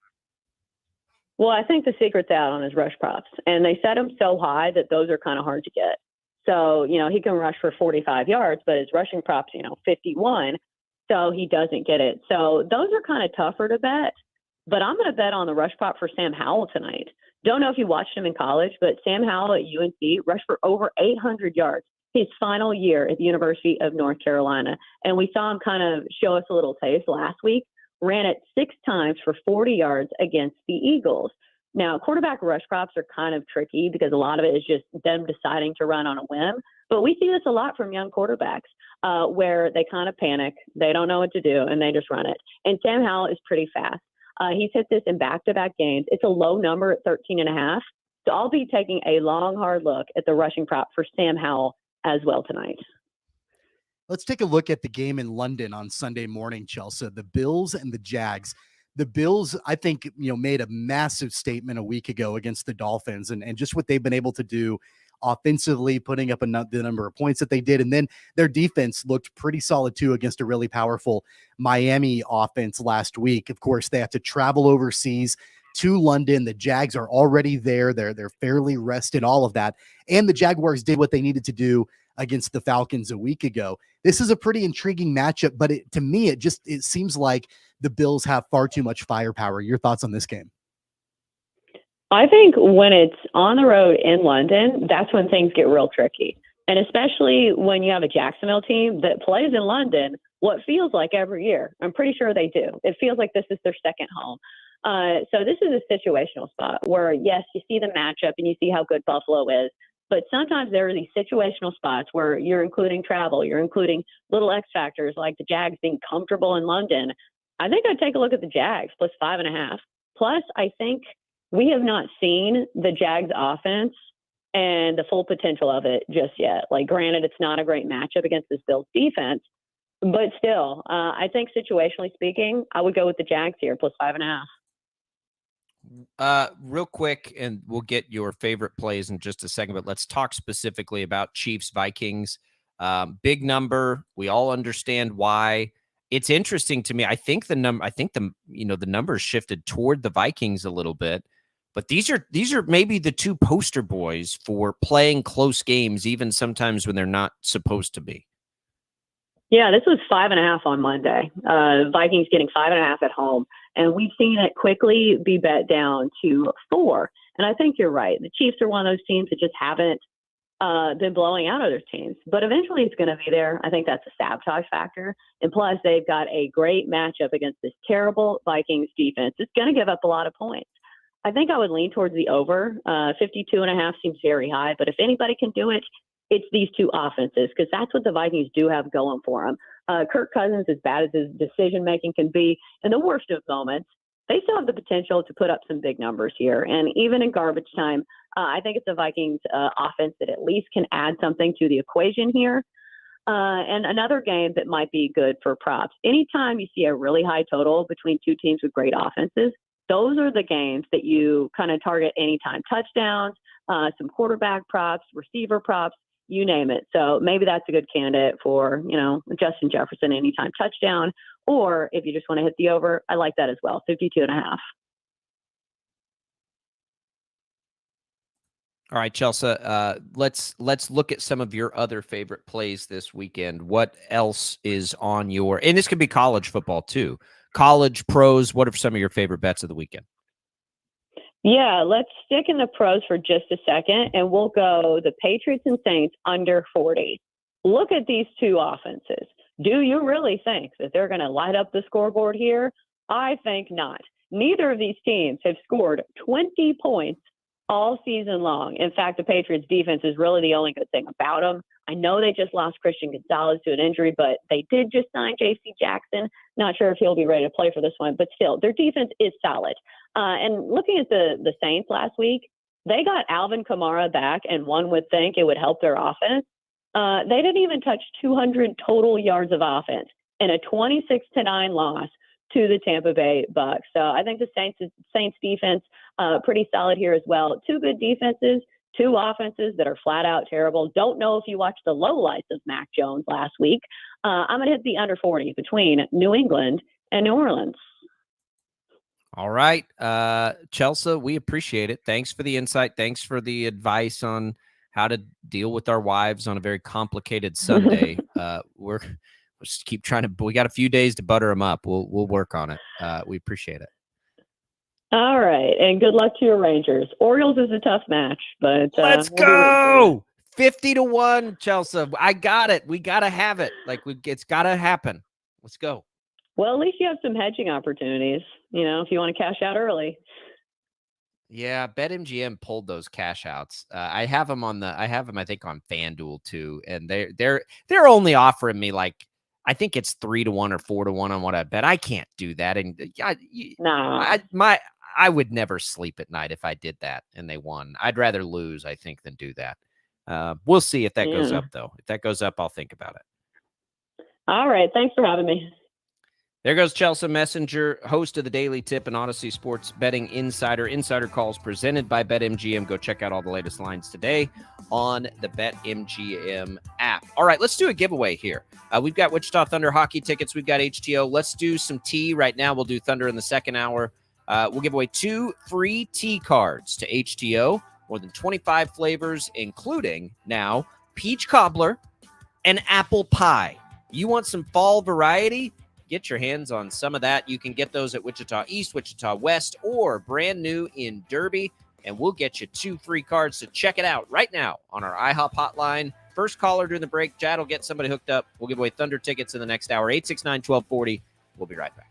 Well, I think the secret's out on his rush props. And they set him so high that those are kind of hard to get. So, he can rush for 45 yards, but his rushing props, 51. So he doesn't get it. So those are kind of tougher to bet. But I'm going to bet on the rush prop for Sam Howell tonight. Don't know if you watched him in college, but Sam Howell at UNC rushed for over 800 yards his final year at the University of North Carolina. And we saw him kind of show us a little taste last week. Ran it 6 times for 40 yards against the Eagles. Now, quarterback rush props are kind of tricky because a lot of it is just them deciding to run on a whim. But we see this a lot from young quarterbacks where they kind of panic, they don't know what to do, and they just run it. And Sam Howell is pretty fast. He's hit this in back-to-back games. It's a low number at 13.5. So I'll be taking a long, hard look at the rushing prop for Sam Howell as well tonight. Let's take a look at the game in London on Sunday morning, Chelsea. The Bills and the Jags. The Bills, I think, made a massive statement a week ago against the Dolphins and just what they've been able to do offensively, putting up the number of points that they did. And then their defense looked pretty solid too against a really powerful Miami offense last week. Of course, they have to travel overseas to London. The Jags are already there. They're fairly rested, all of that. And the Jaguars did what they needed to do against the Falcons a week ago. This is a pretty intriguing matchup, but to me, it seems like the Bills have far too much firepower. Your thoughts on this game? I think when it's on the road in London, that's when things get real tricky. And especially when you have a Jacksonville team that plays in London, what feels like every year. I'm pretty sure they do. It feels like this is their second home. So this is a situational spot where, yes, you see the matchup and you see how good Buffalo is. But sometimes there are these situational spots where you're including travel, you're including little X factors like the Jags being comfortable in London. I think I'd take a look at the Jags plus 5.5. Plus, I think we have not seen the Jags offense and the full potential of it just yet. Like, granted, it's not a great matchup against this Bills defense, but still, I think situationally speaking, I would go with the Jags here plus 5.5. Real quick, and we'll get your favorite plays in just a second, but let's talk specifically about Chiefs Vikings. Big number. We all understand why. It's interesting to me. I think the numbers shifted toward the Vikings a little bit, but these are maybe the two poster boys for playing close games, even sometimes when they're not supposed to be. Yeah, this was 5.5 on Monday. Vikings getting 5.5 at home. And we've seen it quickly be bet down to 4. And I think you're right. The Chiefs are one of those teams that just haven't been blowing out other teams. But eventually it's going to be there. I think that's a sabotage factor. And plus, they've got a great matchup against this terrible Vikings defense. It's going to give up a lot of points. I think I would lean towards the over. 52.5 seems very high. But if anybody can do it, it's these two offenses, because that's what the Vikings do have going for them. Kirk Cousins, as bad as his decision-making can be, in the worst of moments, they still have the potential to put up some big numbers here. And even in garbage time, I think it's the Vikings offense that at least can add something to the equation here. And another game that might be good for props. Anytime you see a really high total between two teams with great offenses, those are the games that you kind of target anytime touchdowns, some quarterback props, receiver props, you name it. So maybe that's a good candidate for, Justin Jefferson anytime touchdown. Or if you just want to hit the over, I like that as well, 52.5. All right, Chelsea, let's look at some of your other favorite plays this weekend. What else is on your – and this could be college football too. College, pros, what are some of your favorite bets of the weekend? Yeah, let's stick in the pros for just a second, and we'll go the Patriots and Saints under 40. Look at these two offenses. Do you really think that they're going to light up the scoreboard here? I think not. Neither of these teams have scored 20 points all season long. In fact, the Patriots defense is really the only good thing about them. I know they just lost Christian Gonzalez to an injury, but they did just sign J.C. Jackson. Not sure if he'll be ready to play for this one, but still, their defense is solid. And looking at the Saints last week, they got Alvin Kamara back, and one would think it would help their offense. They didn't even touch 200 total yards of offense in a 26-9 loss to the Tampa Bay Bucks. So I think the Saints defense pretty solid here as well. Two good defenses, two offenses that are flat out terrible. Don't know if you watched the lowlights of Mac Jones last week. I'm going to hit the under 40 between New England and New Orleans. All right, Chelsea, we appreciate it. Thanks for the insight. Thanks for the advice on how to deal with our wives on a very complicated Sunday. We'll just keep trying to. We got a few days to butter them up. We'll work on it. We appreciate it. All right, and good luck to your Rangers. Orioles is a tough match, but let's go 50-1, Chelsea. I got it. We got to have it. It's got to happen. Let's go. Well, at least you have some hedging opportunities. If you want to cash out early. Yeah, BetMGM pulled those cash outs. I have them I think on FanDuel too, and they're only offering me I think it's 3-1 or 4-1 on what I bet. I can't do that, and I would never sleep at night if I did that and they won. I'd rather lose, I think, than do that. We'll see if that goes up though. If that goes up, I'll think about it. All right, thanks for having me. There goes Chelsea Messenger, host of the Daily Tip and Odyssey Sports Betting Insider. Insider calls presented by BetMGM. Go check out all the latest lines today on the BetMGM app. All right, let's do a giveaway here. We've got Wichita Thunder hockey tickets. We've got HTO. Let's do some tea right now. We'll do Thunder in the second hour. We'll give away 2 free tea cards to HTO. More than 25 flavors, including now peach cobbler and apple pie. You want some fall variety? Get your hands on some of that. You can get those at Wichita East, Wichita West, or brand new in Derby. And we'll get you 2 free cards. So check it out right now on our IHOP hotline. First caller during the break, Chad will get somebody hooked up. We'll give away Thunder tickets in the next hour. 869-1240. We'll be right back.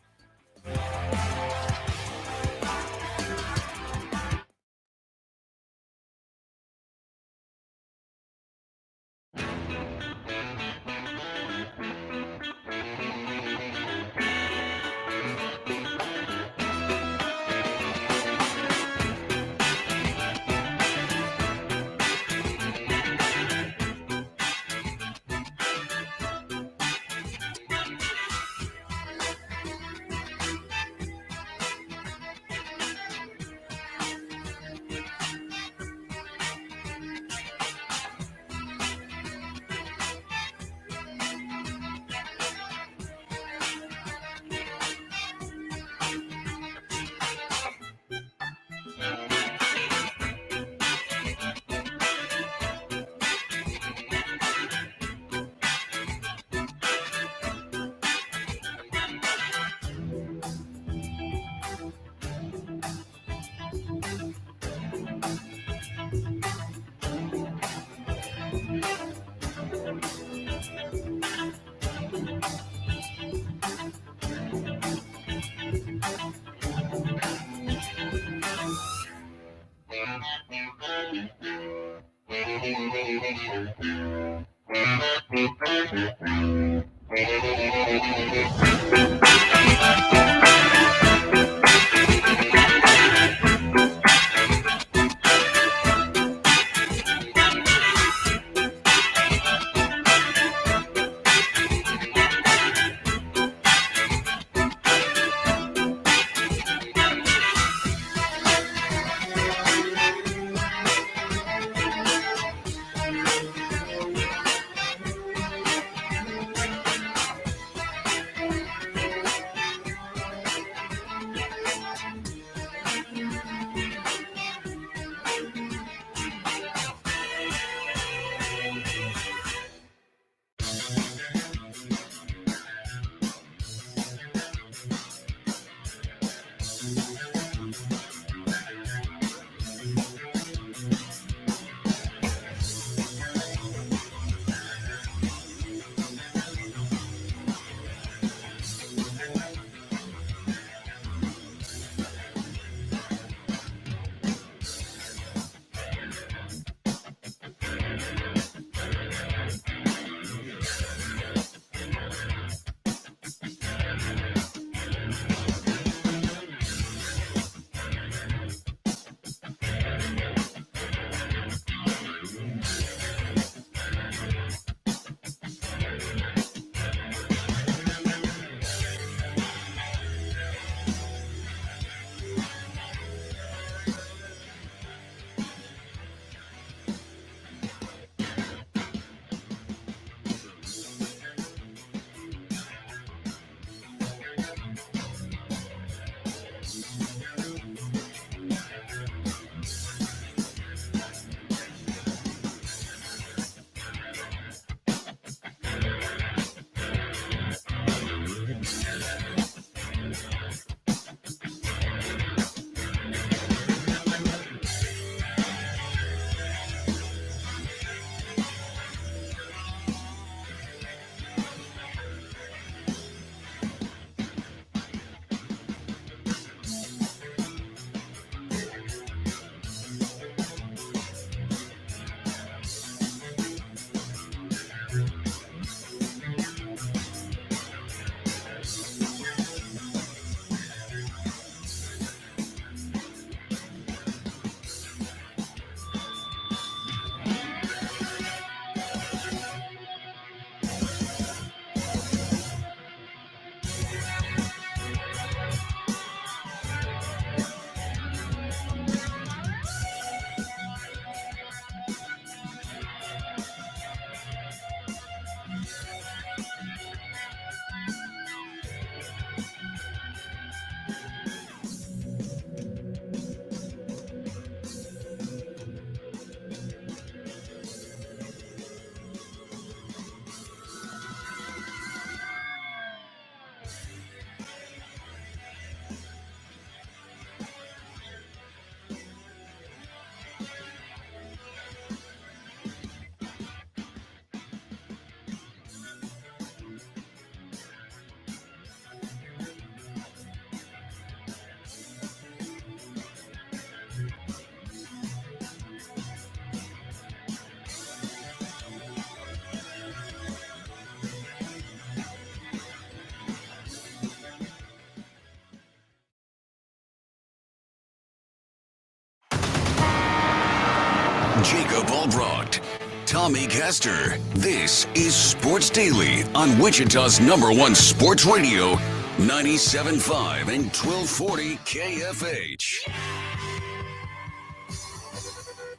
Jacob Albracht, Tommy Castor. This is Sports Daily on Wichita's #1 sports radio, 97.5 and 1240 KFH.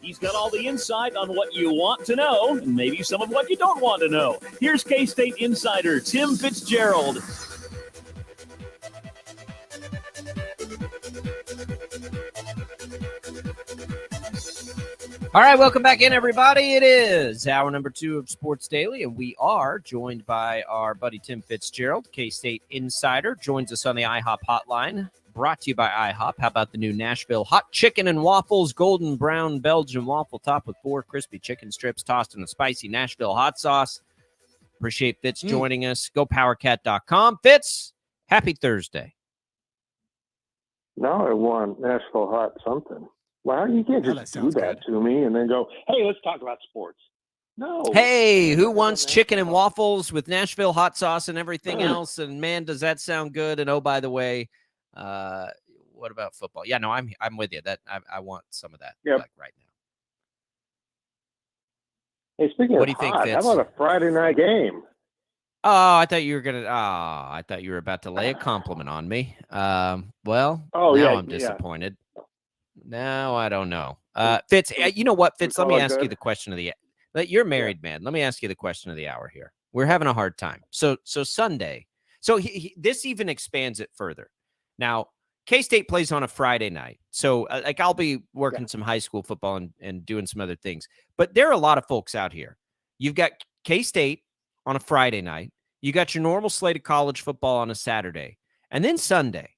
He's got all the insight on what you want to know, and maybe some of what you don't want to know. Here's K-State insider Tim Fitzgerald. All right, welcome back in, everybody. It is hour number 2 of Sports Daily, and we are joined by our buddy Tim Fitzgerald, K-State insider, joins us on the IHOP hotline, brought to you by IHOP. How about the new Nashville hot chicken and waffles, golden brown Belgian waffle topped with 4 crispy chicken strips tossed in a spicy Nashville hot sauce. Appreciate Fitz joining us. GoPowerCat.com. Fitz, happy Thursday. No, I want Nashville hot something. Well, you can't just do that to me and then go, hey, let's talk about sports. No. Hey, who wants chicken and waffles with Nashville hot sauce and everything else? And man, does that sound good? And oh, by the way, what about football? Yeah, no, I'm with you. That I want some of that like right now. Hey, speaking what of do you think, hot, Fitz? how about a Friday night game? Oh, I thought you were about to lay a compliment on me. Well, I'm disappointed. Now I don't know. Fitz, you know what, Fitz? Let me ask you the question of the. You're a married man. Let me ask you the question of the hour here. We're having a hard time. So Sunday. So this even expands it further. Now, K-State plays on a Friday night. So I'll be working some high school football and doing some other things. But there are a lot of folks out here. You've got K-State on a Friday night. You got your normal slate of college football on a Saturday. And then Sunday,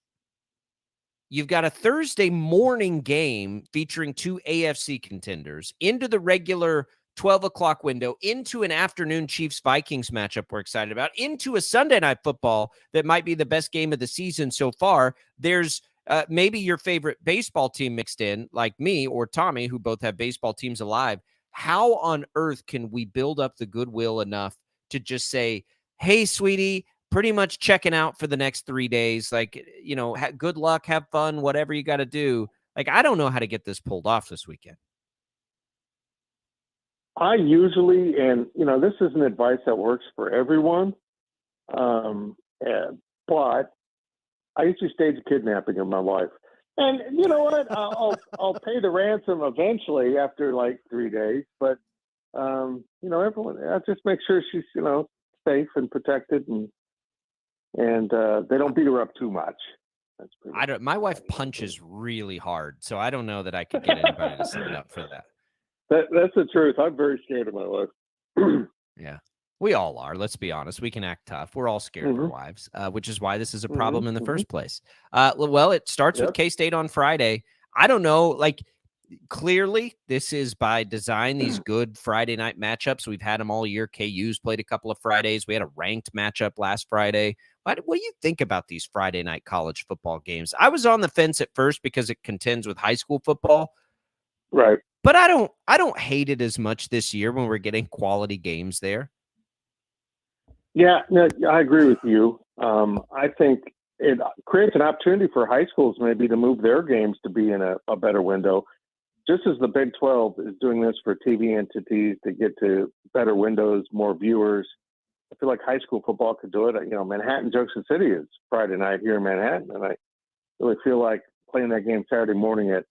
you've got a Thursday morning game featuring 2 AFC contenders into the regular 12 o'clock window, into an afternoon Chiefs-Vikings matchup we're excited about, into a Sunday night football that might be the best game of the season so far. There's maybe your favorite baseball team mixed in, like me or Tommy, who both have baseball teams alive. How on earth can we build up the goodwill enough to just say, hey, sweetie, pretty much checking out for the next 3 days. Like, good luck, have fun, whatever you got to do. Like, I don't know how to get this pulled off this weekend. I usually, and this isn't advice that works for everyone, but I usually stage a kidnapping of my wife. And you know what? I'll pay the ransom eventually after like 3 days. But everyone, I just make sure she's safe and protected, and they don't beat her up too much. My wife punches really hard, so I don't know that I could get anybody to sign up for that. That's the truth. I'm very scared of my wife. Yeah, we all are. Let's be honest. We can act tough. We're all scared of our wives, which is why this is a problem in the first place. Well, it starts with K-State on Friday. I don't know, clearly this is by design, these good Friday night matchups. We've had them all year. KU's played a couple of Fridays. We had a ranked matchup last Friday. What do you think about these Friday night college football games? I was on the fence at first because it contends with high school football. Right. But I don't hate it as much this year when we're getting quality games there. Yeah, no, I agree with you. I think it creates an opportunity for high schools maybe to move their games to be in a better window. Just as the Big 12 is doing this for TV entities to get to better windows, more viewers, I feel like high school football could do it. Manhattan Junction City is Friday night here in Manhattan, and I really feel like playing that game Saturday morning at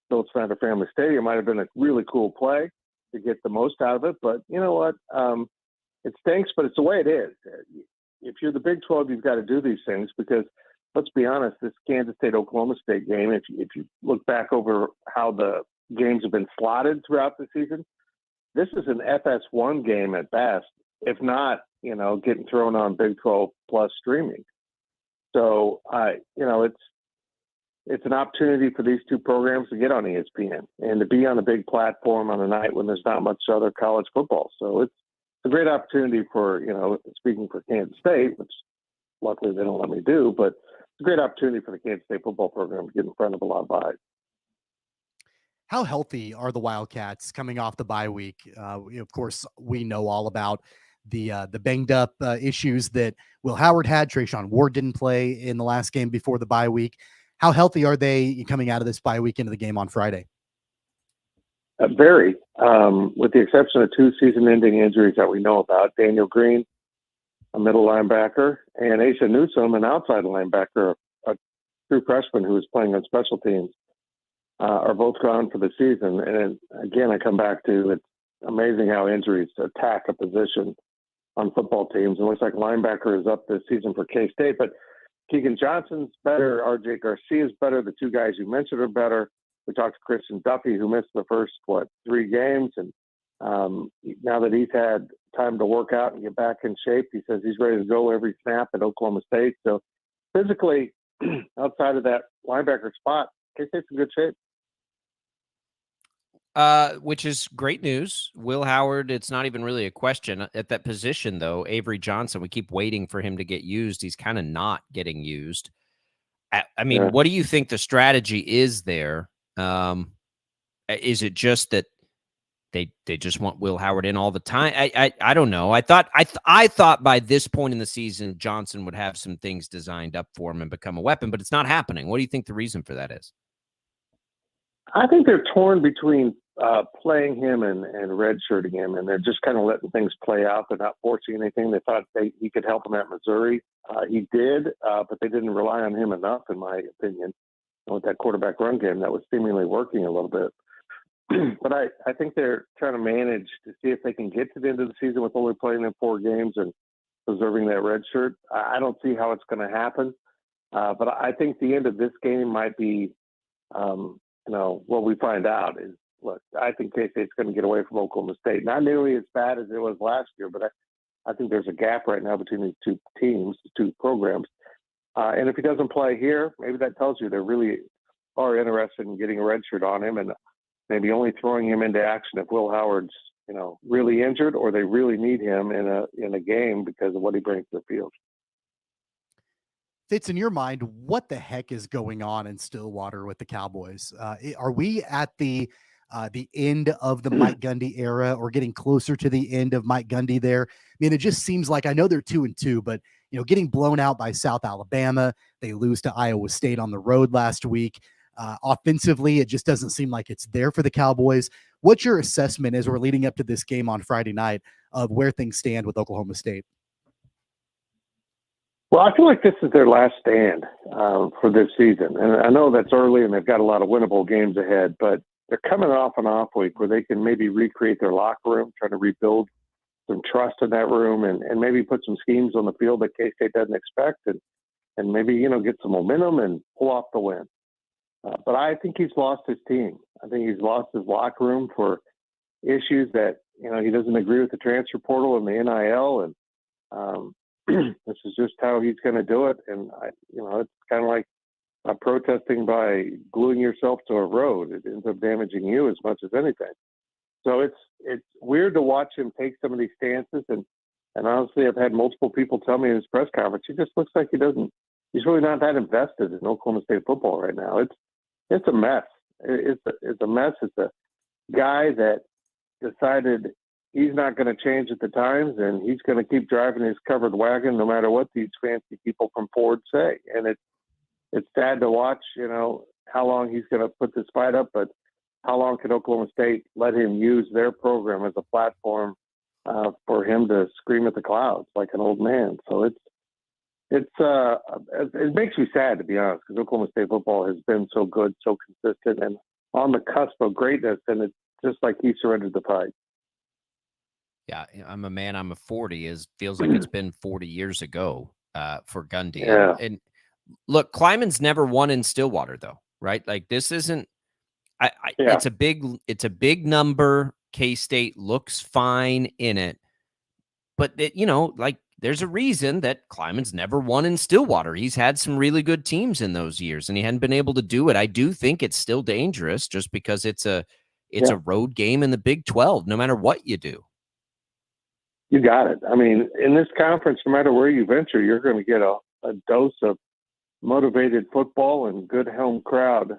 Bill Snyder Family Stadium might have been a really cool play to get the most out of it. But you know what? It stinks, but it's the way it is. If you're the Big 12, you've got to do these things because, let's be honest, this Kansas State-Oklahoma State game, if you look back over how the games have been slotted throughout the season, this is an FS1 game at best, if not, getting thrown on Big 12 plus streaming. So, it's an opportunity for these two programs to get on ESPN and to be on a big platform on a night when there's not much other college football. So it's a great opportunity for, speaking for Kansas State, which luckily they don't let me do, but it's a great opportunity for the Kansas State football program to get in front of a lot of eyes. How healthy are the Wildcats coming off the bye week? Of course, we know all about the banged up issues that Will Howard had. Trayshawn Ward didn't play in the last game before the bye week. How healthy are they coming out of this bye week into the game on Friday? Very, with the exception of two season-ending injuries that we know about. Daniel Green, a middle linebacker, and Asa Newsome, an outside linebacker, a true freshman who was playing on special teams, are both gone for the season. And again, I come back to it's amazing how injuries attack a position on football teams. It looks like linebacker is up this season for K-State, but Keegan Johnson's better. R.J. Garcia's better. The two guys you mentioned are better. We talked to Christian Duffy, who missed the first, 3 games. And now that he's had time to work out and get back in shape, he says he's ready to go every snap at Oklahoma State. So physically, outside of that linebacker spot, K-State's in good shape. Which is great news. Will Howard, it's not even really a question. At that position, though, Avery Johnson, we keep waiting for him to get used. He's kind of not getting used. I mean, What do you think the strategy is there? Is it just that they just want Will Howard in all the time? I don't know. I thought by this point in the season, Johnson would have some things designed up for him and become a weapon, but it's not happening. What do you think the reason for that is? I think they're torn between playing him and redshirting him, and they're just kind of letting things play out. They're not forcing anything. They thought he could help them at Missouri. He did, but they didn't rely on him enough, in my opinion, with that quarterback run game that was seemingly working a little bit. But I think they're trying to manage to see if they can get to the end of the season with only playing in 4 games and preserving that red shirt. I don't see how it's going to happen, but I think the end of this game might be, what we find out is, look, I think K-State's going to get away from Oklahoma State. Not nearly as bad as it was last year, but I think there's a gap right now between these two teams, the two programs. And if he doesn't play here, maybe that tells you they really are interested in getting a red shirt on him and maybe only throwing him into action if Will Howard's, really injured or they really need him in a game because of what he brings to the field. Fitz, in your mind, what the heck is going on in Stillwater with the Cowboys? Are we at the end of the Mike Gundy era or getting closer to the end of Mike Gundy there? I mean, it just seems like, I know they're 2-2, but getting blown out by South Alabama, they lose to Iowa State on the road last week. Offensively, it just doesn't seem like it's there for the Cowboys. What's your assessment as we're leading up to this game on Friday night of where things stand with Oklahoma State? Well, I feel like this is their last stand for this season. And I know that's early and they've got a lot of winnable games ahead, but they're coming off an off week where they can maybe recreate their locker room, try to rebuild some trust in that room and maybe put some schemes on the field that K-State doesn't expect and maybe, get some momentum and pull off the win. But I think he's lost his team. I think he's lost his locker room for issues that, he doesn't agree with the transfer portal and the NIL. And this is just how he's going to do it. And, it's kind of like protesting by gluing yourself to a road. It ends up damaging you as much as anything. So it's weird to watch him take some of these stances. And honestly, I've had multiple people tell me in his press conference, he just looks like he's really not that invested in Oklahoma State football right now. It's a mess. It's a mess. It's a guy that decided he's not going to change at the times, and he's going to keep driving his covered wagon no matter what these fancy people from Ford say. And it's sad to watch, how long he's going to put this fight up, but how long can Oklahoma State let him use their program as a platform for him to scream at the clouds like an old man? So it makes me sad, to be honest, because Oklahoma State football has been so good, so consistent, and on the cusp of greatness, and it's just like he surrendered the fight. Yeah, I'm a man. I'm a 40. Feels like it's been 40 years ago for Gundy. Yeah. And look, Kleiman's never won in Stillwater, though, right? Like this isn't. It's a big number. K-State looks fine in it, but there's a reason that Kleiman's never won in Stillwater. He's had some really good teams in those years, and he hadn't been able to do it. I do think it's still dangerous just because it's a road game in the Big 12, no matter what you do. You got it. I mean, in this conference, no matter where you venture, you're going to get a dose of motivated football and good home crowd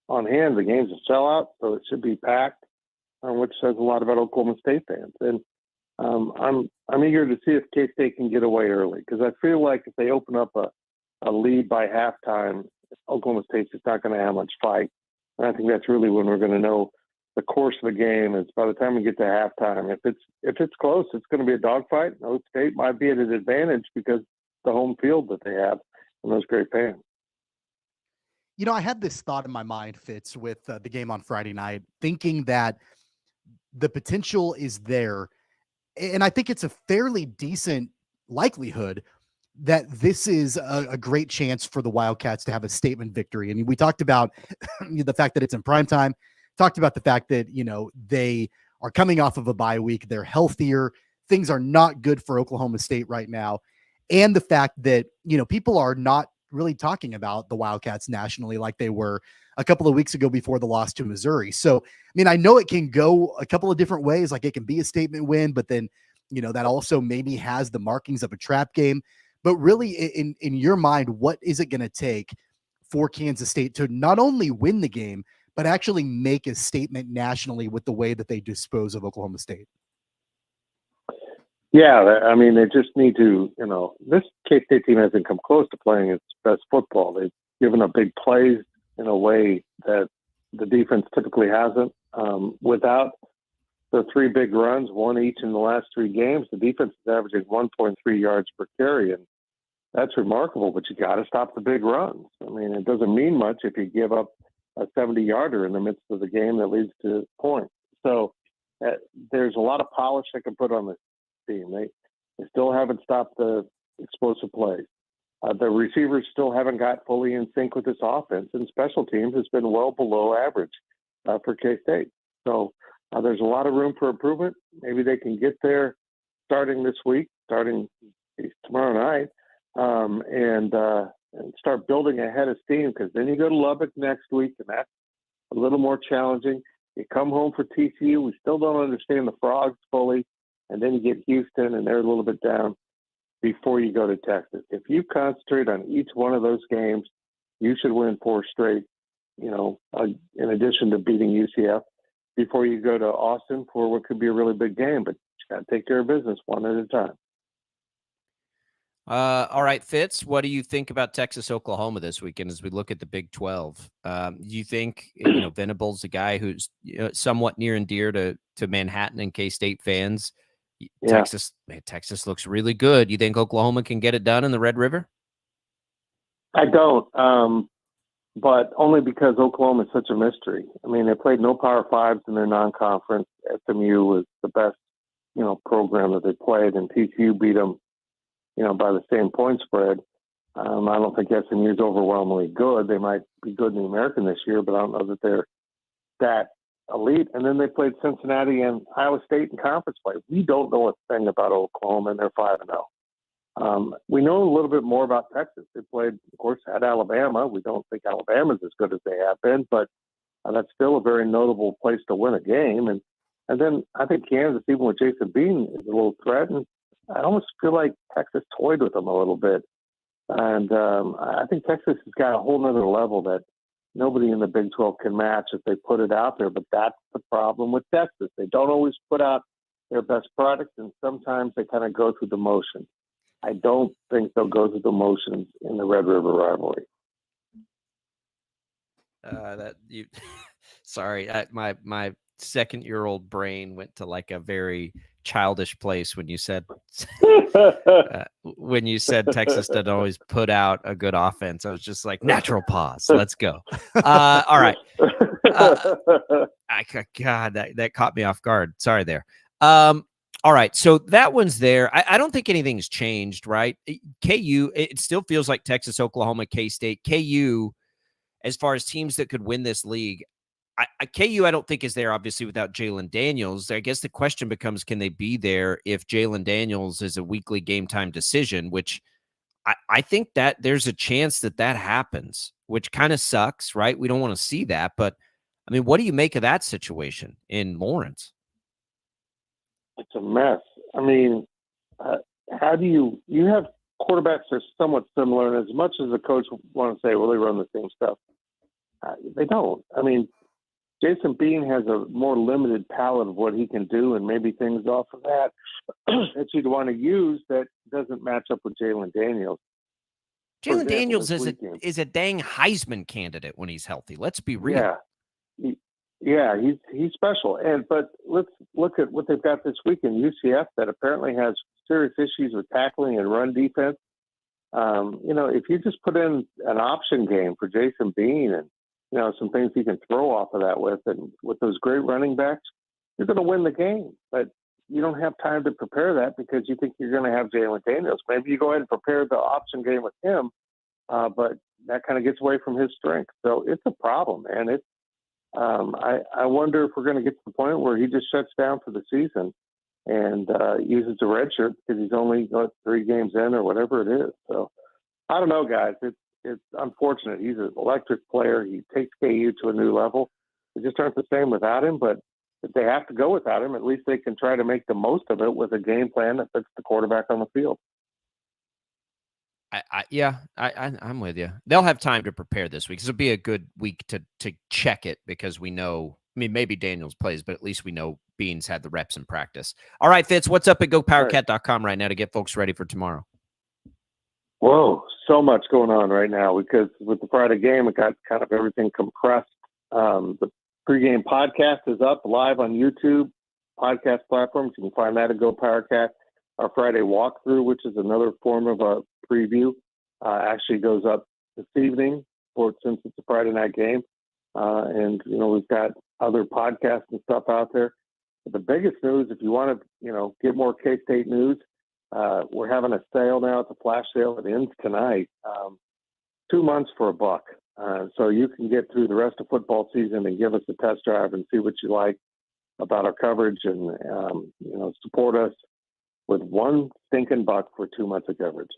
on hand. The game's a sellout, so it should be packed, which says a lot about Oklahoma State fans. And I'm eager to see if K-State can get away early, because I feel like if they open up a lead by halftime, Oklahoma State's just not going to have much fight. And I think that's really when we're going to know the course of the game is by the time we get to halftime. If it's close, it's going to be a dogfight. Oak State might be at an advantage because the home field that they have and those great fans. You know, I had this thought in my mind, Fitz, with the game on Friday night, thinking that the potential is there. And I think it's a fairly decent likelihood that this is a great chance for the Wildcats to have a statement victory. I mean, we talked about the fact that it's in prime time, talked about the fact that, you know, they are coming off of a bye week. They're healthier. Things are not good for Oklahoma State right now. And the fact that, you know, people are not really talking about the Wildcats nationally like they were a couple of weeks ago before the loss to Missouri. So, I mean, I know it can go a couple of different ways. Like it can be a statement win, but then, you know, that also maybe has the markings of a trap game. But really, in your mind, what is it going to take for Kansas State to not only win the game, but actually make a statement nationally with the way that they dispose of Oklahoma State? Yeah, I mean, they just need to, you know, this K-State team hasn't come close to playing its best football. They've given up big plays in a way that the defense typically hasn't. Without the three big runs, one each in the last three games, the defense is averaging 1.3 yards per carry, and that's remarkable, but you got to stop the big runs. I mean, it doesn't mean much if you give up a 70-yarder in the midst of the game that leads to points. So there's a lot of polish they can put on this team. They still haven't stopped the explosive plays. The receivers still haven't got fully in sync with this offense, and special teams has been well below average for K-State. So there's a lot of room for improvement. Maybe they can get there starting this week, starting tomorrow night, and start building ahead of steam, because then you go to Lubbock next week, and that's a little more challenging. You come home for TCU. We still don't understand the Frogs fully, and then you get Houston, and they're a little bit down before you go to Texas. If you concentrate on each one of those games, you should win 4 straight, you know, in addition to beating UCF, before you go to Austin for what could be a really big game. But you got to take care of business one at a time. All right, Fitz, what do you think about Texas, Oklahoma this weekend as we look at the Big 12? Do you think, you know, Venable's a guy who's, you know, somewhat near and dear to Manhattan and K-State fans? Yeah. Texas looks really good. You think Oklahoma can get it done in the Red River? I don't, but only because Oklahoma is such a mystery. I mean, they played no Power Fives in their non-conference. SMU was the best, you know, program that they played, and TCU beat them, you know, by the same point spread. I don't think SMU is overwhelmingly good. They might be good in the American this year, but I don't know that they're that elite. And then they played Cincinnati and Iowa State in conference play. We don't know a thing about Oklahoma, and they're 5-0. We know a little bit more about Texas. They played, of course, at Alabama. We don't think Alabama's as good as they have been, but that's still a very notable place to win a game. And then I think Kansas, even with Jason Bean, is a little threatened. I almost feel like Texas toyed with them a little bit. And I think Texas has got a whole nother level that nobody in the Big 12 can match if they put it out there. But that's the problem with Texas. They don't always put out their best product, and sometimes they kind of go through the motions. I don't think they'll go through the motions in the Red River rivalry. Sorry, my second-year-old brain went to like a very childish place when you said Texas doesn't always put out a good offense. I was just like, natural pause. Let's go. All right. God, that caught me off guard. Sorry there. All right. So that one's there. I don't think anything's changed, right? KU, it still feels like Texas, Oklahoma, K-State. KU, as far as teams that could win this league, KU, I don't think is there, obviously, without Jalen Daniels. I guess the question becomes, can they be there if Jalen Daniels is a weekly game time decision, which I think that there's a chance that happens, which kind of sucks, right? We don't want to see that. But, I mean, what do you make of that situation in Lawrence? It's a mess. I mean, how do you have quarterbacks that are somewhat similar, and as much as the coach want to say, well, they run the same stuff, they don't. I mean, Jason Bean has a more limited palette of what he can do, and maybe things off of that that you'd want to use that doesn't match up with Jalen Daniels. Jalen Daniels is a dang Heisman candidate when he's healthy. Let's be real. Yeah, Yeah, he's special. But let's look at what they've got this week in UCF that apparently has serious issues with tackling and run defense. If you just put in an option game for Jason Bean and some things he can throw off of that with, and with those great running backs, you're going to win the game. But you don't have time to prepare that because you think you're going to have Jalen Daniels. Maybe you go ahead and prepare the option game with him, but that kind of gets away from his strength. So it's a problem, and it's. I wonder if we're going to get to the point where he just shuts down for the season and uses the red shirt because he's only got 3 games in or whatever it is. So I don't know, guys. It's unfortunate. He's an electric player. He takes KU to a new level. They just aren't the same without him. But if they have to go without him, at least they can try to make the most of it with a game plan that fits the quarterback on the field. I'm with you. They'll have time to prepare this week. This will be a good week to check it because we know. I mean, maybe Daniels plays, but at least we know Beans had the reps in practice. All right, Fitz, what's up at GoPowerCat.com right now to get folks ready for tomorrow? Whoa, so much going on right now because with the Friday game, it got kind of everything compressed. The pregame podcast is up live on YouTube, podcast platforms. You can find that at GoPowerCat. Our Friday walkthrough, which is another form of a preview, actually goes up this evening since it's a Friday night game. And we've got other podcasts and stuff out there. But the biggest news, if you want to, get more K-State news, we're having a sale now. It's a flash sale. It ends tonight. 2 months for $1. So you can get through the rest of football season and give us a test drive and see what you like about our coverage and, support us with $1 stinking buck for 2 months of coverage.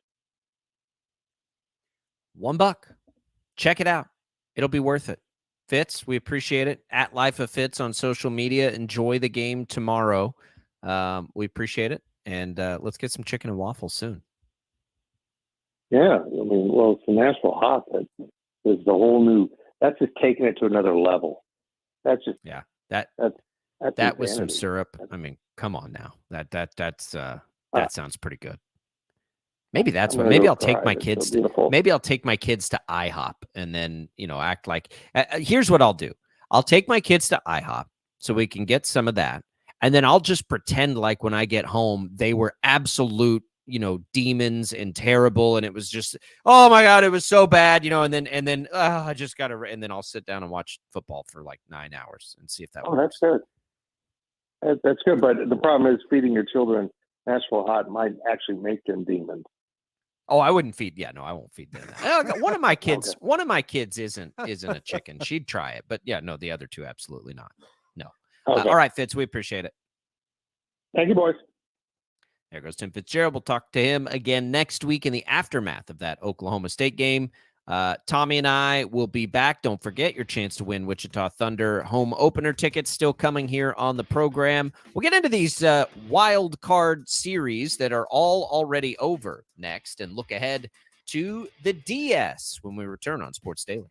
$1. Check it out. It'll be worth it. Fitz, we appreciate it. At Life of Fitz on social media. Enjoy the game tomorrow. We appreciate it. And let's get some chicken and waffles soon. Yeah. It's the Nashville Hot. That is the whole new, that's just taking it to another level. That's just, yeah. That was some syrup. I mean, come on now. That sounds pretty good. Maybe that's what. Maybe I'll take my kids. Maybe I'll take my kids to IHOP and then act like. Here's what I'll do. I'll take my kids to IHOP so we can get some of that, and then I'll just pretend like when I get home they were absolute demons and terrible, and it was just oh my god, it was so bad, and then I just got to, and then I'll sit down and watch football for like 9 hours and see if that. That's good. That's good, but the problem is feeding your children Nashville Hot might actually make them demons. Oh, I wouldn't feed. Yeah, no, I won't feed them that. One of my kids, okay. One of my kids isn't a chicken. She'd try it, but yeah, no, the other two absolutely not. No. Okay. All right, Fitz, we appreciate it. Thank you, boys. There goes Tim Fitzgerald. We'll talk to him again next week in the aftermath of that Oklahoma State game. Tommy and I will be back. Don't forget your chance to win Wichita Thunder home opener tickets still coming here on the program. We'll get into these wild card series that are all already over next and look ahead to the DS when we return on Sports Daily.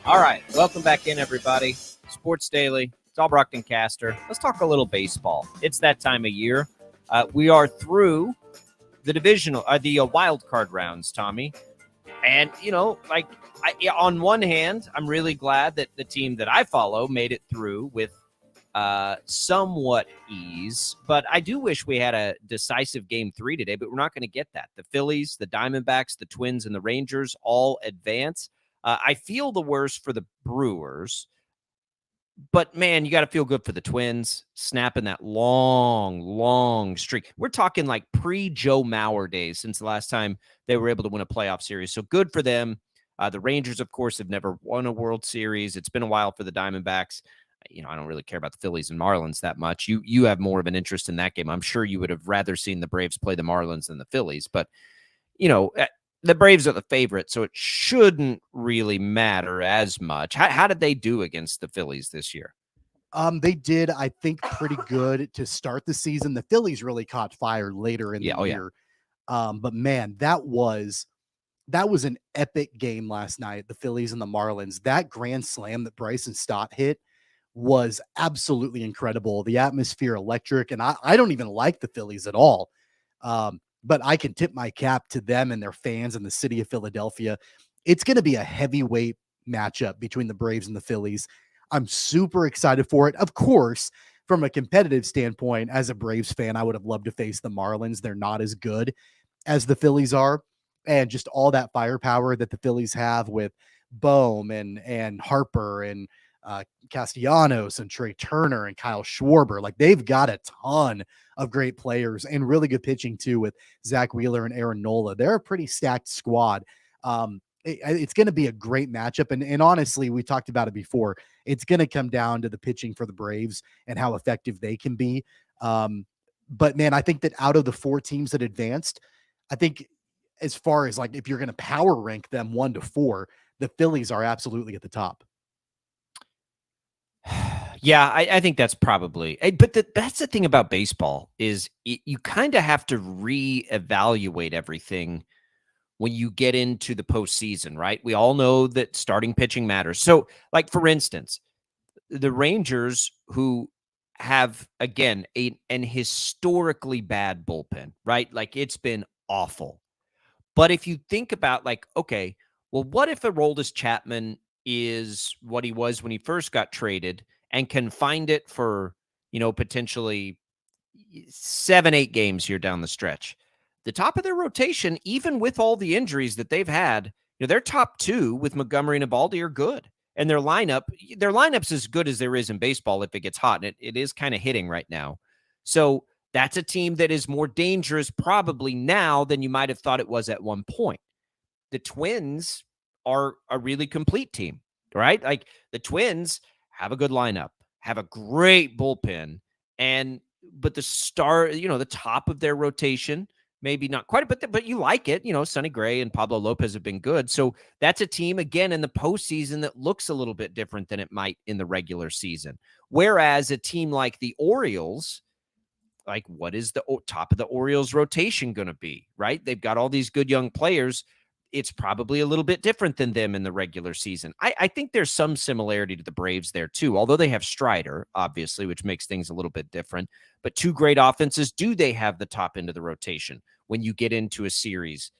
All right, welcome back in, everybody. Sports Daily. It's Albracht and Castor. Let's talk a little baseball. It's that time of year. We are through the divisional, the wild card rounds, Tommy. And, on one hand, I'm really glad that the team that I follow made it through with somewhat ease. But I do wish we had a decisive game 3 today, but we're not going to get that. The Phillies, the Diamondbacks, the Twins, and the Rangers all advance. I feel the worst for the Brewers. But, man, you got to feel good for the Twins, snapping that long streak. We're talking like pre-Joe Mauer days since the last time they were able to win a playoff series. So good for them. The Rangers, of course, have never won a World Series. It's been a while for the Diamondbacks. I don't really care about the Phillies and Marlins that much. You have more of an interest in that game. I'm sure you would have rather seen the Braves play the Marlins than the Phillies. But, the Braves are the favorite, so it shouldn't really matter as much. How did they do against the Phillies this year? They did, I think, pretty good to start the season. The Phillies really caught fire later in the year. But man, that was an epic game last night, the Phillies and the Marlins. That grand slam that Bryson Stott hit was absolutely incredible. The atmosphere electric, and I don't even like the Phillies at all. But I can tip my cap to them and their fans in the city of Philadelphia. It's going to be a heavyweight matchup between the Braves and the Phillies. I'm super excited for it. Of course, from a competitive standpoint, as a Braves fan, I would have loved to face the Marlins. They're not as good as the Phillies are. And just all that firepower that the Phillies have with Bohm and Harper and Castellanos and Trey Turner and Kyle Schwarber. Like, they've got a ton of great players and really good pitching too with Zach Wheeler and Aaron Nola. They're a pretty stacked squad. It's going to be a great matchup. And honestly, we talked about it before. It's going to come down to the pitching for the Braves and how effective they can be. But man, I think that out of the 4 teams that advanced, I think as far as like, if you're going to power rank them 1 to 4, the Phillies are absolutely at the top. Yeah, I think that's probably, but that's the thing about baseball is you kind of have to reevaluate everything when you get into the postseason, right? We all know that starting pitching matters. So, like, for instance, the Rangers, who have, again, an historically bad bullpen, right? Like, it's been awful. But if you think about, like, okay, well, what if Aroldis Chapman is what he was when he first got traded and can find it for, potentially 7-8 games here down the stretch? The top of their rotation, even with all the injuries that they've had, their top 2 with Montgomery and Eovaldi are good. And their lineup's as good as there is in baseball if it gets hot. And it is kind of hitting right now. So that's a team that is more dangerous probably now than you might have thought it was at one point. The Twins are a really complete team, right? Like, the Twins have a good lineup, have a great bullpen, but the top of their rotation, maybe not quite, but you like it. Sonny Gray and Pablo Lopez have been good. So that's a team, again, in the postseason that looks a little bit different than it might in the regular season. Whereas a team like the Orioles, like, what is the top of the Orioles rotation going to be, right? They've got all these good young players. It's probably a little bit different than them in the regular season. I think there's some similarity to the Braves there too, although they have Strider, obviously, which makes things a little bit different. But 2 great offenses. Do they have the top end of the rotation when you get into a series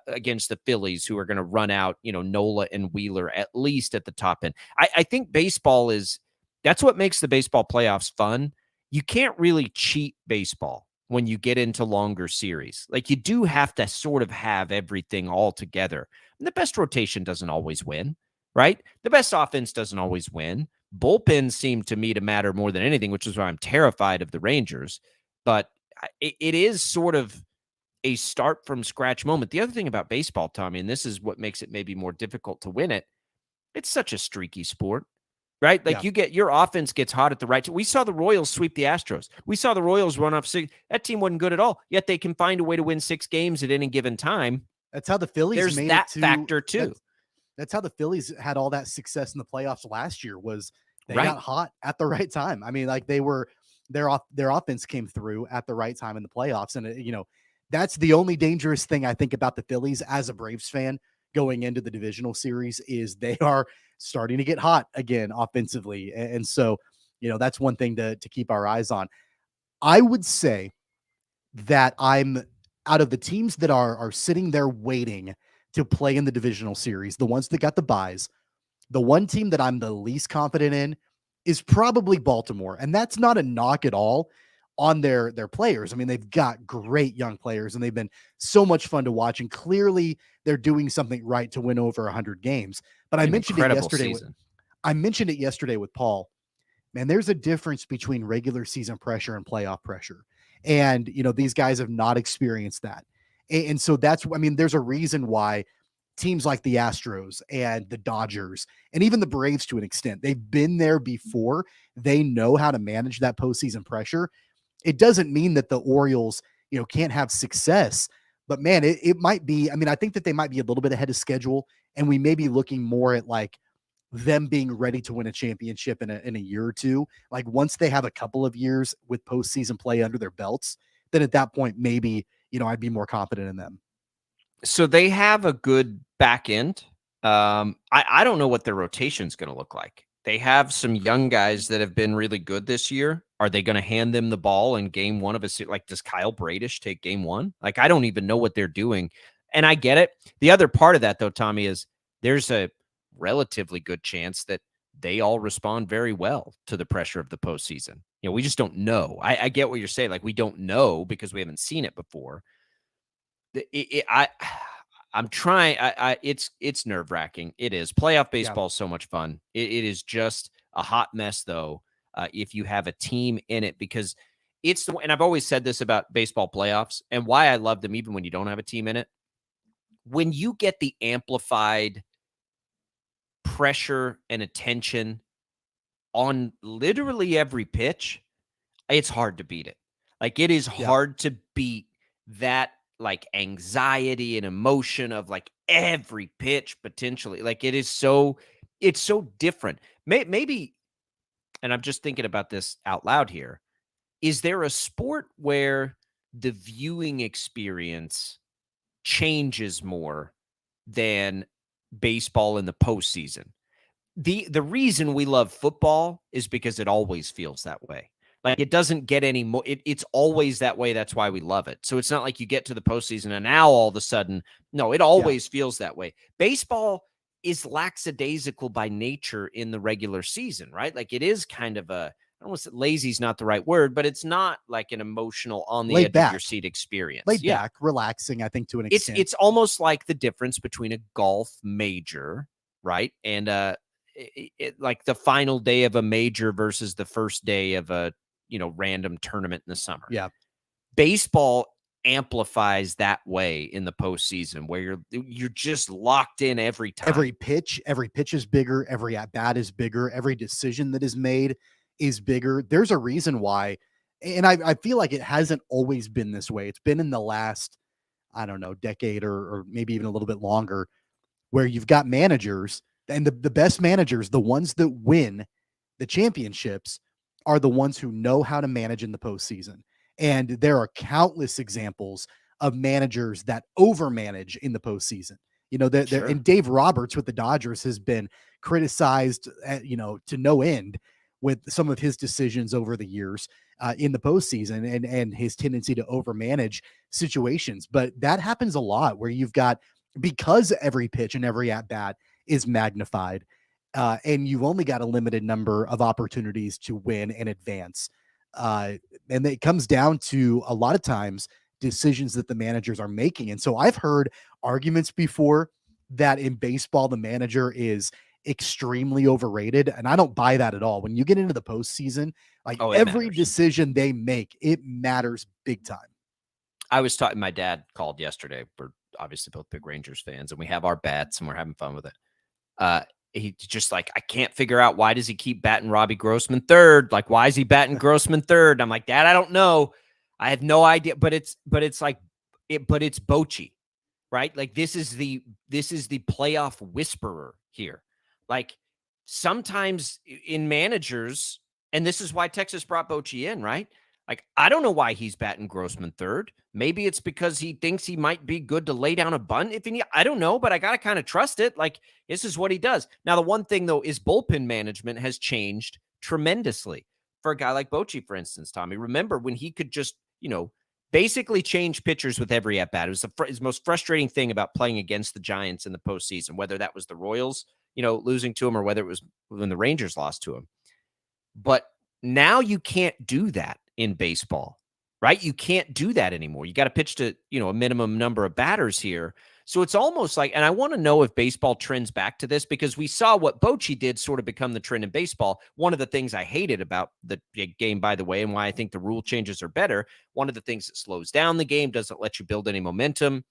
against the Phillies, who are going to run out, Nola and Wheeler at least at the top end? I think baseball that's what makes the baseball playoffs fun. You can't really cheat baseball when you get into longer series. Like, you do have to sort of have everything all together. And the best rotation doesn't always win, right? The best offense doesn't always win. Bullpens seem to me to matter more than anything, which is why I'm terrified of the Rangers. But it is sort of a start from scratch moment. The other thing about baseball, Tommy, and this is what makes it maybe more difficult to win it, it's such a streaky sport. Right? Like, you get your offense gets hot at the right time. We saw the Royals sweep the Astros. We saw the Royals run off 6. That team wasn't good at all, yet they can find a way to win 6 games at any given time. That's how the Phillies There's made that it to, factor too. That's how the Phillies had all that success in the playoffs last year, was they Right. got hot at the right time. I mean, like, their offense came through at the right time in the playoffs. And, that's the only dangerous thing I think about the Phillies as a Braves fan going into the divisional series is they are starting to get hot again offensively. And so, that's one thing to keep our eyes on. I would say that I'm out of the teams that are sitting there waiting to play in the divisional series, the ones that got the buys, the one team that I'm the least confident in is probably Baltimore. And that's not a knock at all on their players. I mean, they've got great young players and they've been so much fun to watch. And clearly they're doing something right to win over 100 games. But I mentioned it yesterday. I mentioned it yesterday with Paul. Man, there's a difference between regular season pressure and playoff pressure. And, these guys have not experienced that. And so there's a reason why teams like the Astros and the Dodgers and even the Braves to an extent, they've been there before. They know how to manage that postseason pressure. It doesn't mean that the Orioles, can't have success, but man, it might be, I think that they might be a little bit ahead of schedule, and we may be looking more at like them being ready to win a championship in a year or two. Like once they have a couple of years with postseason play under their belts, then at that point, maybe, I'd be more confident in them. So they have a good back end. I don't know what their rotation is going to look like. They have some young guys that have been really good this year. Are they going to hand them the ball in game one of a series? Like, does Kyle Bradish take game one? Like, I don't even know what they're doing. And I get it. The other part of that, though, Tommy, is there's a relatively good chance that they all respond very well to the pressure of the postseason. We just don't know. I get what you're saying. Like, we don't know because we haven't seen it before. I'm trying. It's nerve wracking. It is. Playoff baseball is so much fun. It is just a hot mess, though. If you have a team in it, because and I've always said this about baseball playoffs and why I love them, even when you don't have a team in it. When you get the amplified pressure and attention on literally every pitch, it's hard to beat it. Like, it is hard to beat that, like, anxiety and emotion of like every pitch potentially. Like, it's so different. Maybe, and I'm just thinking about this out loud here. Is there a sport where the viewing experience changes more than baseball in the postseason? The reason we love football is because it always feels that way. Like, it doesn't get any more. It's always that way. That's why we love it. So it's not like you get to the postseason and now all of a sudden, no, it always feels that way. Baseball is lackadaisical by nature in the regular season, right? Like, it is kind of I don't want to say lazy is not the right word, but it's not like an emotional on the edge of your seat experience. Laid back, relaxing, I think, to an extent. It's almost like the difference between a golf major, right? And like the final day of a major versus the first day of a random tournament in the summer. Yeah. Baseball amplifies that way in the postseason where you're just locked in every time. Every pitch is bigger. Every at bat is bigger. Every decision that is made is bigger. There's a reason why. And I feel like it hasn't always been this way. It's been in the last, I don't know, decade or maybe even a little bit longer, where you've got managers, and the best managers, the ones that win the championships, are the ones who know how to manage in the postseason. And there are countless examples of managers that overmanage in the postseason. And Dave Roberts with the Dodgers has been criticized, to no end with some of his decisions over the years in the postseason and his tendency to overmanage situations. But that happens a lot where you've got, because every pitch and every at bat is magnified, and you've only got a limited number of opportunities to win and advance. And it comes down to a lot of times decisions that the managers are making. And so I've heard arguments before that in baseball, the manager is extremely overrated. And I don't buy that at all. When you get into the postseason, like every decision they make, it matters big time. I was talking, my dad called yesterday. We're obviously both big Rangers fans and we have our bets and we're having fun with it. He just like, I can't figure out, why does he keep batting Robbie Grossman third? Like, why is he batting Grossman third? I'm like, Dad, I don't know. I have no idea, but it's Bochy, right? Like, this is the playoff whisperer here. Like, sometimes in managers, and this is why Texas brought Bochy in, right? Like, I don't know why he's batting Grossman third. Maybe it's because he thinks he might be good to lay down a bunt. I don't know, but I got to kind of trust it. Like, this is what he does. Now, the one thing, though, is bullpen management has changed tremendously for a guy like Bochy, for instance, Tommy. Remember when he could just, basically change pitchers with every at-bat. It was his most frustrating thing about playing against the Giants in the postseason, whether that was the Royals, losing to him, or whether it was when the Rangers lost to him. But now you can't do that in baseball, right? You can't do that anymore. You got to pitch to, a minimum number of batters here. So it's almost like, and I want to know if baseball trends back to this, because we saw what Bochy did sort of become the trend in baseball. One of the things I hated about the game, by the way, and why I think the rule changes are better, one of the things that slows down the game, doesn't let you build any momentum,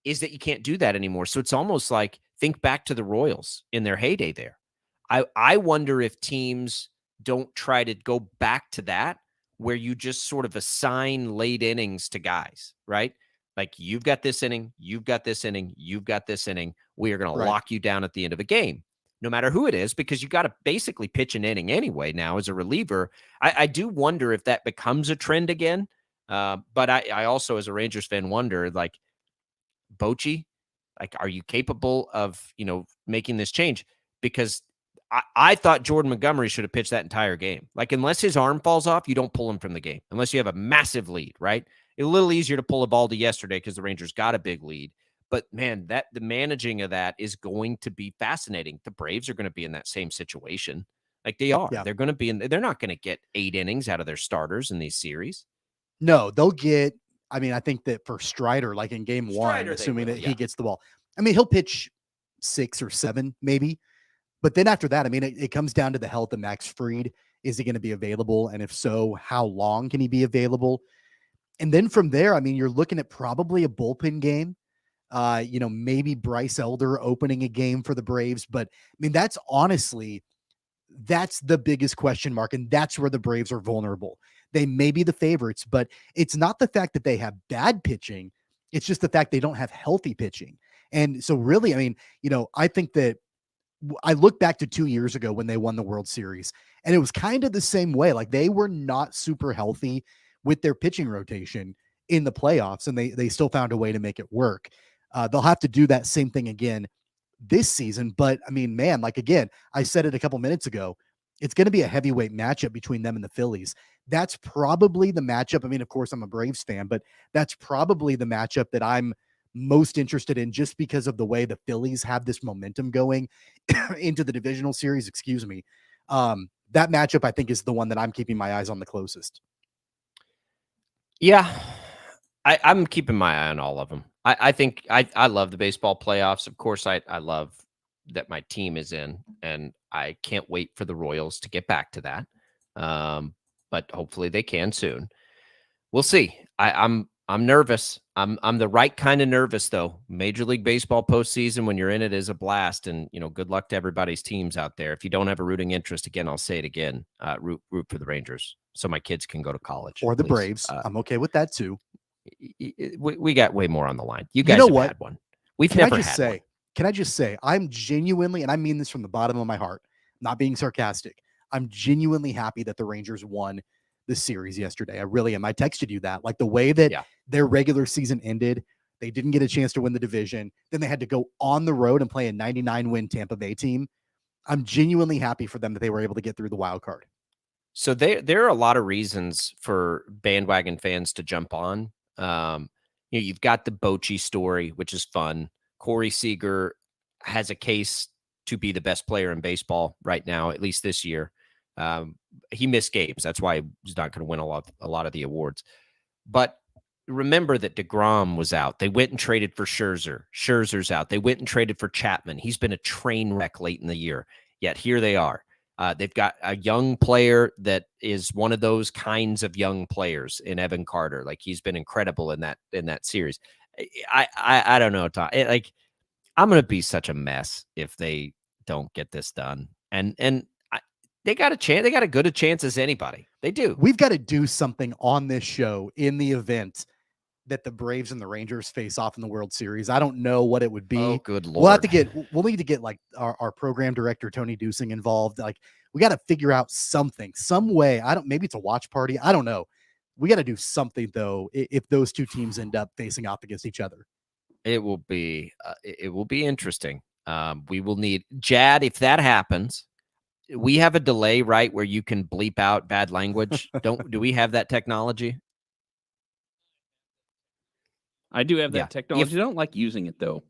is that you can't do that anymore. So it's almost like, think back to the Royals in their heyday there. I wonder if teams don't try to go back to that, where you just sort of assign late innings to guys, right? Like, you've got this inning, you've got this inning, you've got this inning. We are going to lock you down at the end of a game, no matter who it is, because you got to basically pitch an inning anyway now as a reliever. I do wonder if that becomes a trend again. But I also, as a Rangers fan, wonder, like, Bochy, like, are you capable of, making this change? Because I thought Jordan Montgomery should have pitched that entire game. Like, unless his arm falls off, you don't pull him from the game, unless you have a massive lead, right? It's a little easier to pull a ball to yesterday because the Rangers got a big lead. But, man, the managing of that is going to be fascinating. The Braves are going to be in that same situation. Like, they are. Yeah. They're going to be they're not going to get 8 innings out of their starters in these series. No, they'll get, I think that for Strider, like in game one, assuming that he gets the ball, he'll pitch 6 or 7, maybe. But then after that, it comes down to the health of Max Fried. Is he going to be available? And if so, how long can he be available? And then from there, you're looking at probably a bullpen game. Maybe Bryce Elder opening a game for the Braves. But that's the biggest question mark. And that's where the Braves are vulnerable. They may be the favorites, but it's not the fact that they have bad pitching. It's just the fact they don't have healthy pitching. And so really, I think that I look back to 2 years ago when they won the World Series, and it was kind of the same way. Like, they were not super healthy with their pitching rotation in the playoffs, and they still found a way to make it work. They'll have to do that same thing again this season. But man, like, again, I said it a couple minutes ago, it's going to be a heavyweight matchup between them and the Phillies. That's probably the matchup. Of course, I'm a Braves fan, but that's probably the matchup that I'm most interested in, just because of the way the Phillies have this momentum going into the divisional series. That matchup, I think, is the one that I'm keeping my eyes on the closest. Yeah, I'm keeping my eye on all of them. I think I love the baseball playoffs. Of course, I love that my team is in, and I can't wait for the Royals to get back to that. But hopefully they can soon. We'll see. I'm nervous. I'm the right kind of nervous, though. Major League Baseball postseason, when you're in it, is a blast. And, good luck to everybody's teams out there. If you don't have a rooting interest, again, I'll say it again, root for the Rangers so my kids can go to college. Or the Braves. I'm okay with that, too. We got way more on the line. You guys have had one. We've never had one. Can I just say, I'm genuinely, and I mean this from the bottom of my heart, not being sarcastic, I'm genuinely happy that the Rangers won the series yesterday. I really am. I texted you that. Like, the way that their regular season ended, they didn't get a chance to win the division. Then they had to go on the road and play a 99-win Tampa Bay team. I'm genuinely happy for them that they were able to get through the wild card. So there are a lot of reasons for bandwagon fans to jump on. You've got the Bochy story, which is fun. Corey Seager has a case to be the best player in baseball right now, at least this year. He missed games. That's why he's not going to win a lot of the awards. But remember that DeGrom was out. They went and traded for Scherzer. Scherzer's out. They went and traded for Chapman. He's been a train wreck late in the year. Yet here they are. They've got a young player that is one of those kinds of young players in Evan Carter. Like, he's been incredible in that series. I don't know, Tom. I'm going to be such a mess if they don't get this done. And they got a chance. They got as good a chance as anybody. They do. We've got to do something on this show in the event that the Braves and the Rangers face off in the World Series. I don't know what it would be. Oh, good Lord. We'll need to get like our program director, Tony Dusing, involved. Like, we got to figure out something, some way. Maybe it's a watch party. I don't know. We got to do something though if those two teams end up facing off against each other. It will be interesting. We will need Jad if that happens. We have a delay, right, where you can bleep out bad language. Do we have that technology? I do have that Yeah. technology. I don't like using it though.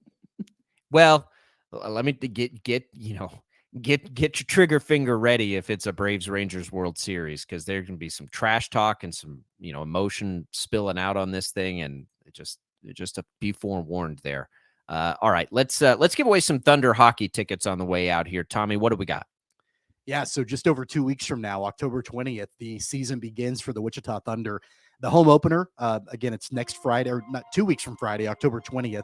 Well, let me get your trigger finger ready if it's a Braves Rangers World Series, because there can be some trash talk and some emotion spilling out on this thing, and just to be forewarned there. All right, let's give away some Thunder hockey tickets on the way out here. Tommy, what do we got? Yeah, so just over 2 weeks from now, October 20th, the season begins for the Wichita Thunder. The home opener, again, it's next Friday, or not 2 weeks from Friday, October 20th,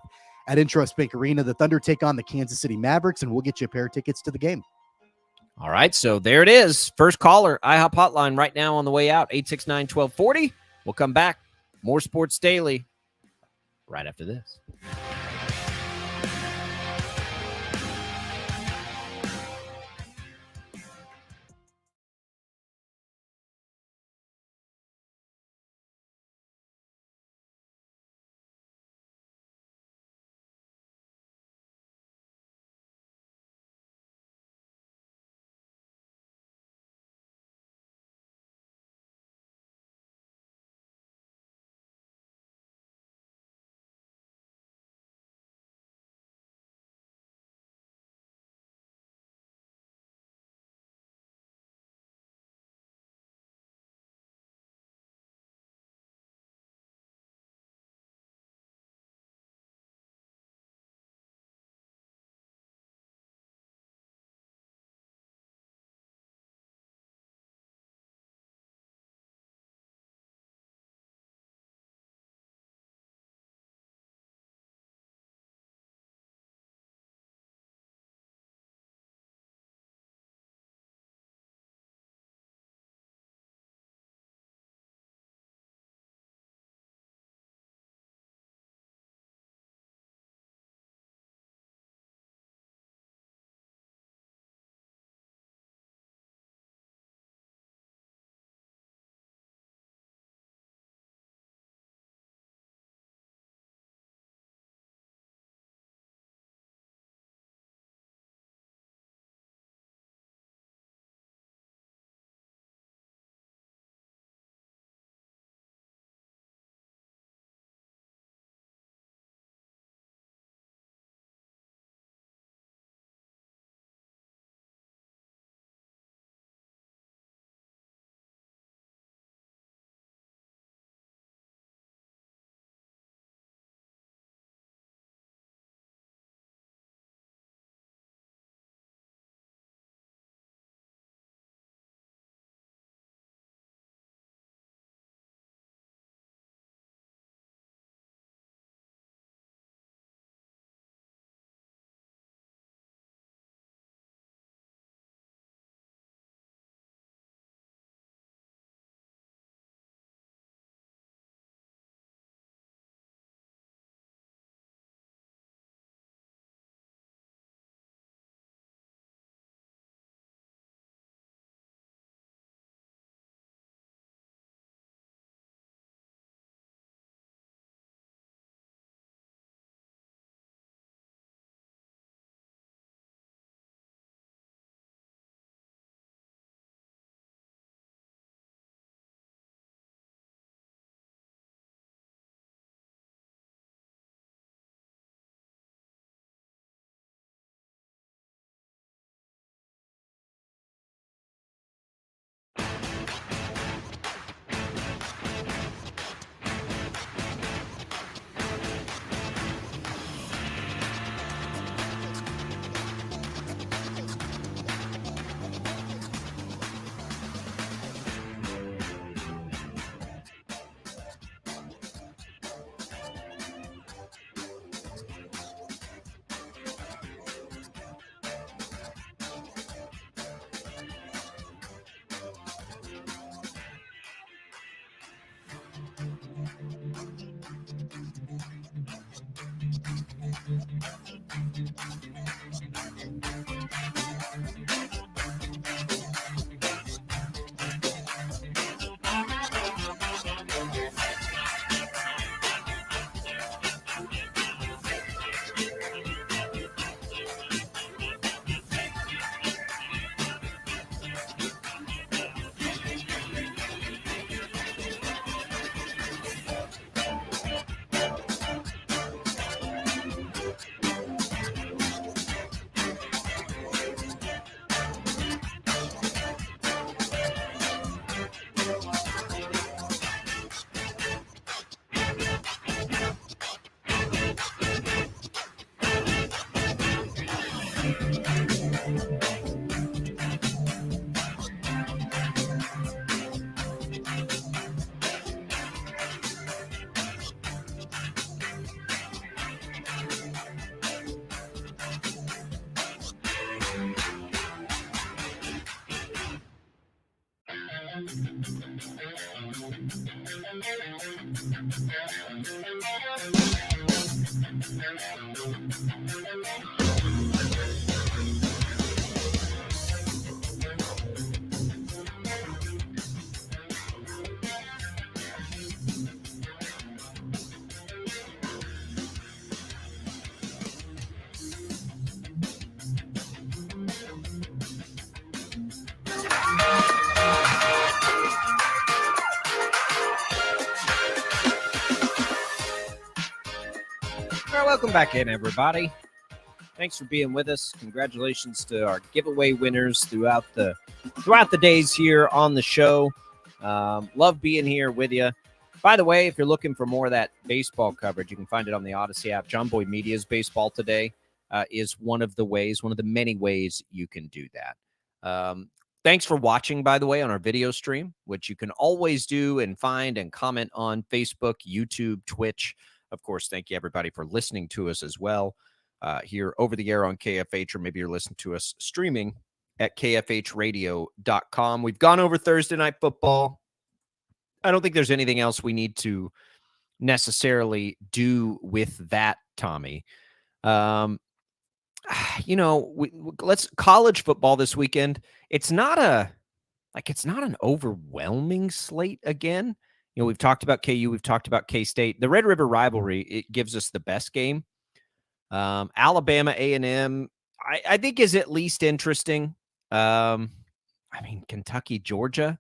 at Intrust Bank Arena. The Thunder take on the Kansas City Mavericks, and we'll get you a pair of tickets to the game. All right, so there it is. First caller, IHOP hotline right now on the way out, 869-1240. We'll come back. More Sports Daily right after this. All right, welcome back in, everybody. Thanks for being with us. Congratulations to our giveaway winners throughout the days here on the show. Love being here with you. By the way, if you're looking for more of that baseball coverage, you can find it on the Odyssey app. John Boy Media's Baseball Today is one of the many ways you can do that. Thanks for watching, by the way, on our video stream, which you can always do and find and comment on Facebook, YouTube, Twitch. Of course, thank you, everybody, for listening to us as well here over the air on KFH, or maybe you're listening to us streaming at kfhradio.com. We've gone over Thursday Night Football. I don't think there's anything else we need to necessarily do with that, Tommy. Let's college football this weekend. It's not an overwhelming slate again. We've talked about KU, we've talked about K-State. The Red River rivalry, it gives us the best game. Alabama A&M, I think is at least interesting. Kentucky, Georgia.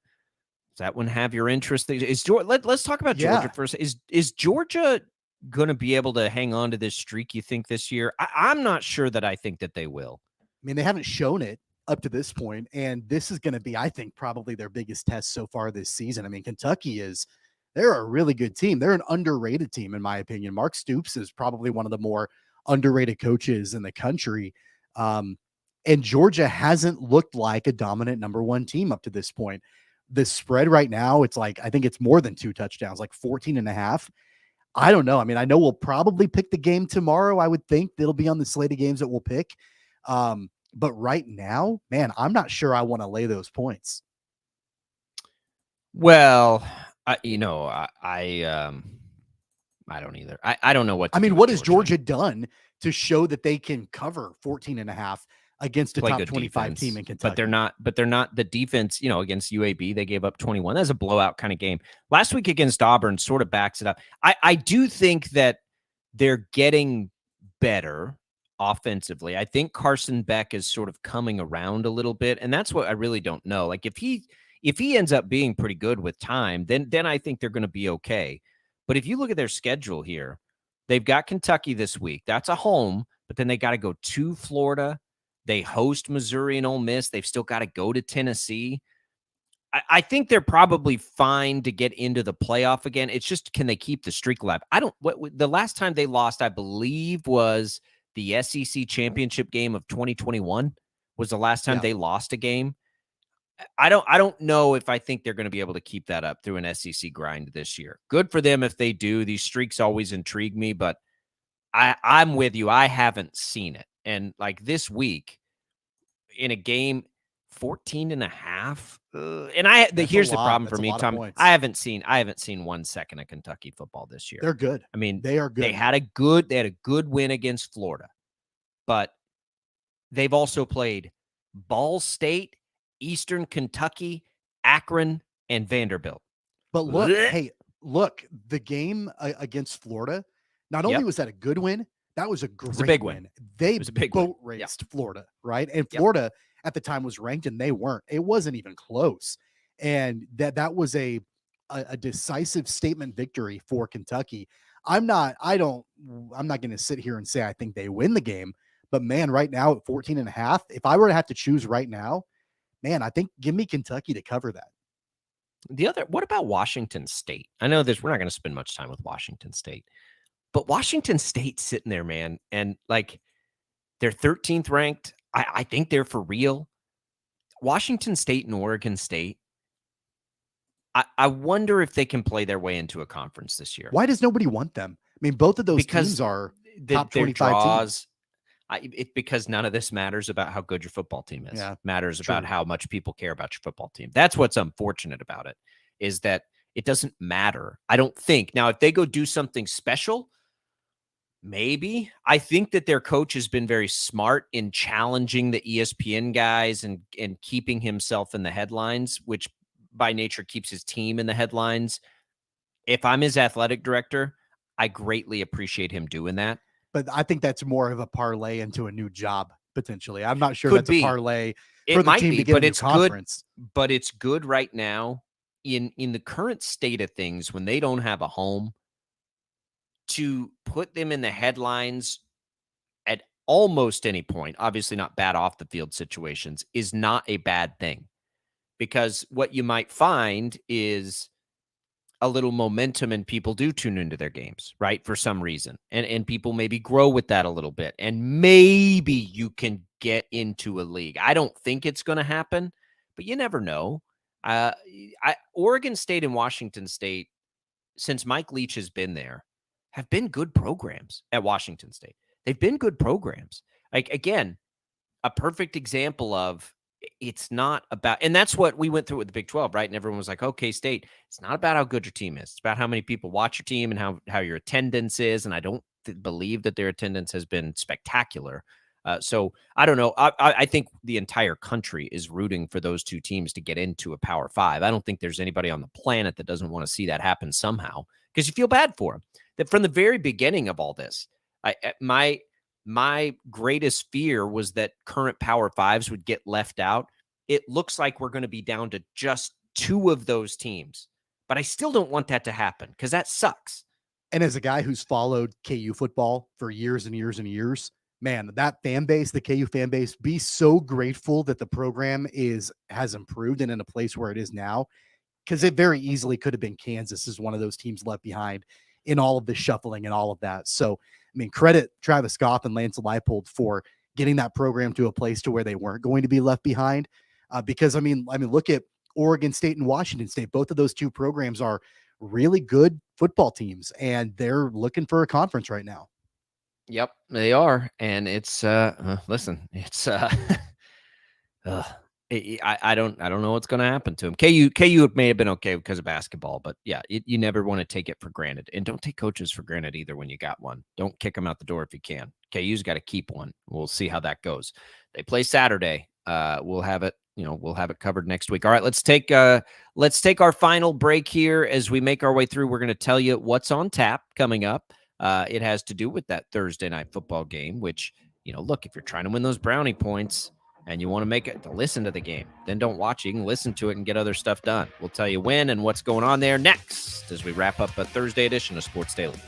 Does that one have your interest? Let's talk about Georgia first. Is Georgia going to be able to hang on to this streak, you think, this year? I'm not sure that I think that they will. I mean, they haven't shown it up to this point, and this is going to be, I think, probably their biggest test so far this season. I mean, they're a really good team. They're an underrated team, in my opinion. Mark Stoops is probably one of the more underrated coaches in the country. And Georgia hasn't looked like a dominant number one team up to this point. The spread right now, it's like, I think it's more than 2 touchdowns, like 14.5. I don't know. I mean, I know we'll probably pick the game tomorrow. I would think it'll be on the slate of games that we'll pick. But right now, man, I'm not sure I want to lay those points. Well, I don't either. I don't know what. What has Georgia done to show that they can cover 14.5 against a top 25 defense, team in Kentucky? But they're not the defense. Against UAB, they gave up 21. That's a blowout kind of game. Last week against Auburn sort of backs it up. I do think that they're getting better offensively. I think Carson Beck is sort of coming around a little bit, and that's what I really don't know. Like if he ends up being pretty good with time, then I think they're going to be okay. But if you look at their schedule here, they've got Kentucky this week. That's a home, but then they got to go to Florida. They host Missouri and Ole Miss. They've still got to go to Tennessee. I think they're probably fine to get into the playoff again. It's just, can they keep the streak alive? The last time they lost, I believe, was the SEC championship game of 2021 was the last time they lost a game. I don't know if I think they're going to be able to keep that up through an SEC grind this year. Good for them if they do. These streaks always intrigue me, but I'm with you. I haven't seen it. And like this week in a game, 14.5. Here's the problem for me, Tom. I haven't seen 1 second of Kentucky football this year. They're good. I mean, they are good. They had a good win against Florida, but they've also played Ball State, Eastern Kentucky, Akron, and Vanderbilt. But look, the game against Florida, not only was that a good win, that was a great win. They boat raced Florida, right? And Florida at the time was ranked and they weren't. It wasn't even close. And that was a decisive statement victory for Kentucky. I'm not going to sit here and say I think they win the game, but man, right now at 14.5, if I were to have to choose right now, man, I think give me Kentucky to cover that. What about Washington State? I know we're not going to spend much time with Washington State, but Washington State's sitting there, man. And like they're 13th ranked. I think they're for real. Washington State and Oregon State, I wonder if they can play their way into a conference this year. Why does nobody want them? I mean, both of those Because teams are their top 25 draws, teams. It's because none of this matters about how good your football team is. Yeah, Matters true. about how much people care about your football team. That's what's unfortunate about it, is that it doesn't matter. I don't think. Now, if they go do something special, maybe. I think that their coach has been very smart in challenging the ESPN guys and keeping himself in the headlines, which by nature keeps his team in the headlines. If I'm his athletic director, I greatly appreciate him doing that. But I think that's more of a parlay into a new job, potentially. I'm not sure Could that's be. a parlay It for the might team be, to get but a new it's conference. good. But it's good right now in the current state of things when they don't have a home to put them in the headlines at almost any point. Obviously, not bad off the field situations is not a bad thing, because what you might find is a little momentum and people do tune into their games, right? For some reason. And people maybe grow with that a little bit. And maybe you can get into a league. I don't think it's going to happen, but you never know. Oregon State and Washington State, since Mike Leach has been there, have been good programs at Washington State. They've been good programs. Like, again, a perfect example of it's not about, and that's what we went through with the Big 12, right? And everyone was like, okay, State, it's not about how good your team is. It's about how many people watch your team and how your attendance is. And I don't believe that their attendance has been spectacular. So I don't know. I think the entire country is rooting for those two teams to get into a Power Five. I don't think there's anybody on the planet that doesn't want to see that happen somehow, because you feel bad for them. That from the very beginning of all this, my greatest fear was that current Power Fives would get left out. It looks like we're going to be down to just two of those teams, but I still don't want that to happen because that sucks. And as a guy who's followed KU football for years and years and years, man, that fan base, the KU fan base, be so grateful that the program has improved and in a place where it is now, because it very easily could have been Kansas as one of those teams left behind in all of the shuffling and all of that. So, I mean, credit Travis Goff and Lance Leipold for getting that program to a place to where they weren't going to be left behind. Because I mean, look at Oregon State and Washington State. Both of those two programs are really good football teams, and they're looking for a conference right now. Yep, they are. And it's listen, it's I don't know what's going to happen to him. KU may have been okay because of basketball, but yeah, you never want to take it for granted, and don't take coaches for granted either. When you got one, don't kick them out the door if you can. KU's got to keep one. We'll see how that goes. They play Saturday. We'll have it. We'll have it covered next week. All right, let's take our final break here. As we make our way through, we're going to tell you what's on tap coming up. It has to do with that Thursday night football game, which, look, if you're trying to win those brownie points and you want to make it to listen to the game, then don't watch it. You can listen to it and get other stuff done. We'll tell you when and what's going on there next as we wrap up a Thursday edition of Sports Daily.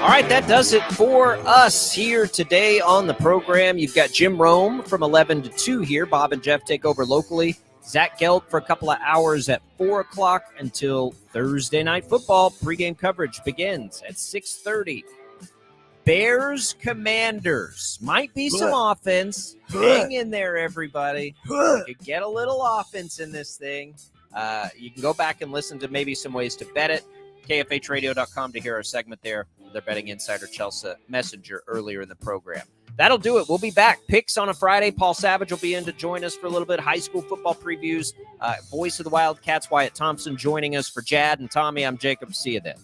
All right, that does it for us here today on the program. You've got Jim Rome from 11 to 2 here. Bob and Jeff take over locally. Zach Geld for a couple of hours at 4 o'clock until Thursday Night Football. Pregame coverage begins at 6:30. Bears Commanders. Might be some offense. Hang in there, everybody. You could get a little offense in this thing. You can go back and listen to maybe some ways to bet it. KFHradio.com to hear our segment there with our betting insider Chelsea Messenger earlier in the program. That'll do it. We'll be back. Picks on a Friday. Paul Savage will be in to join us for a little bit. High school football previews. Voice of the Wildcats, Wyatt Thompson, joining us for Jad and Tommy. I'm Jacob. See you then.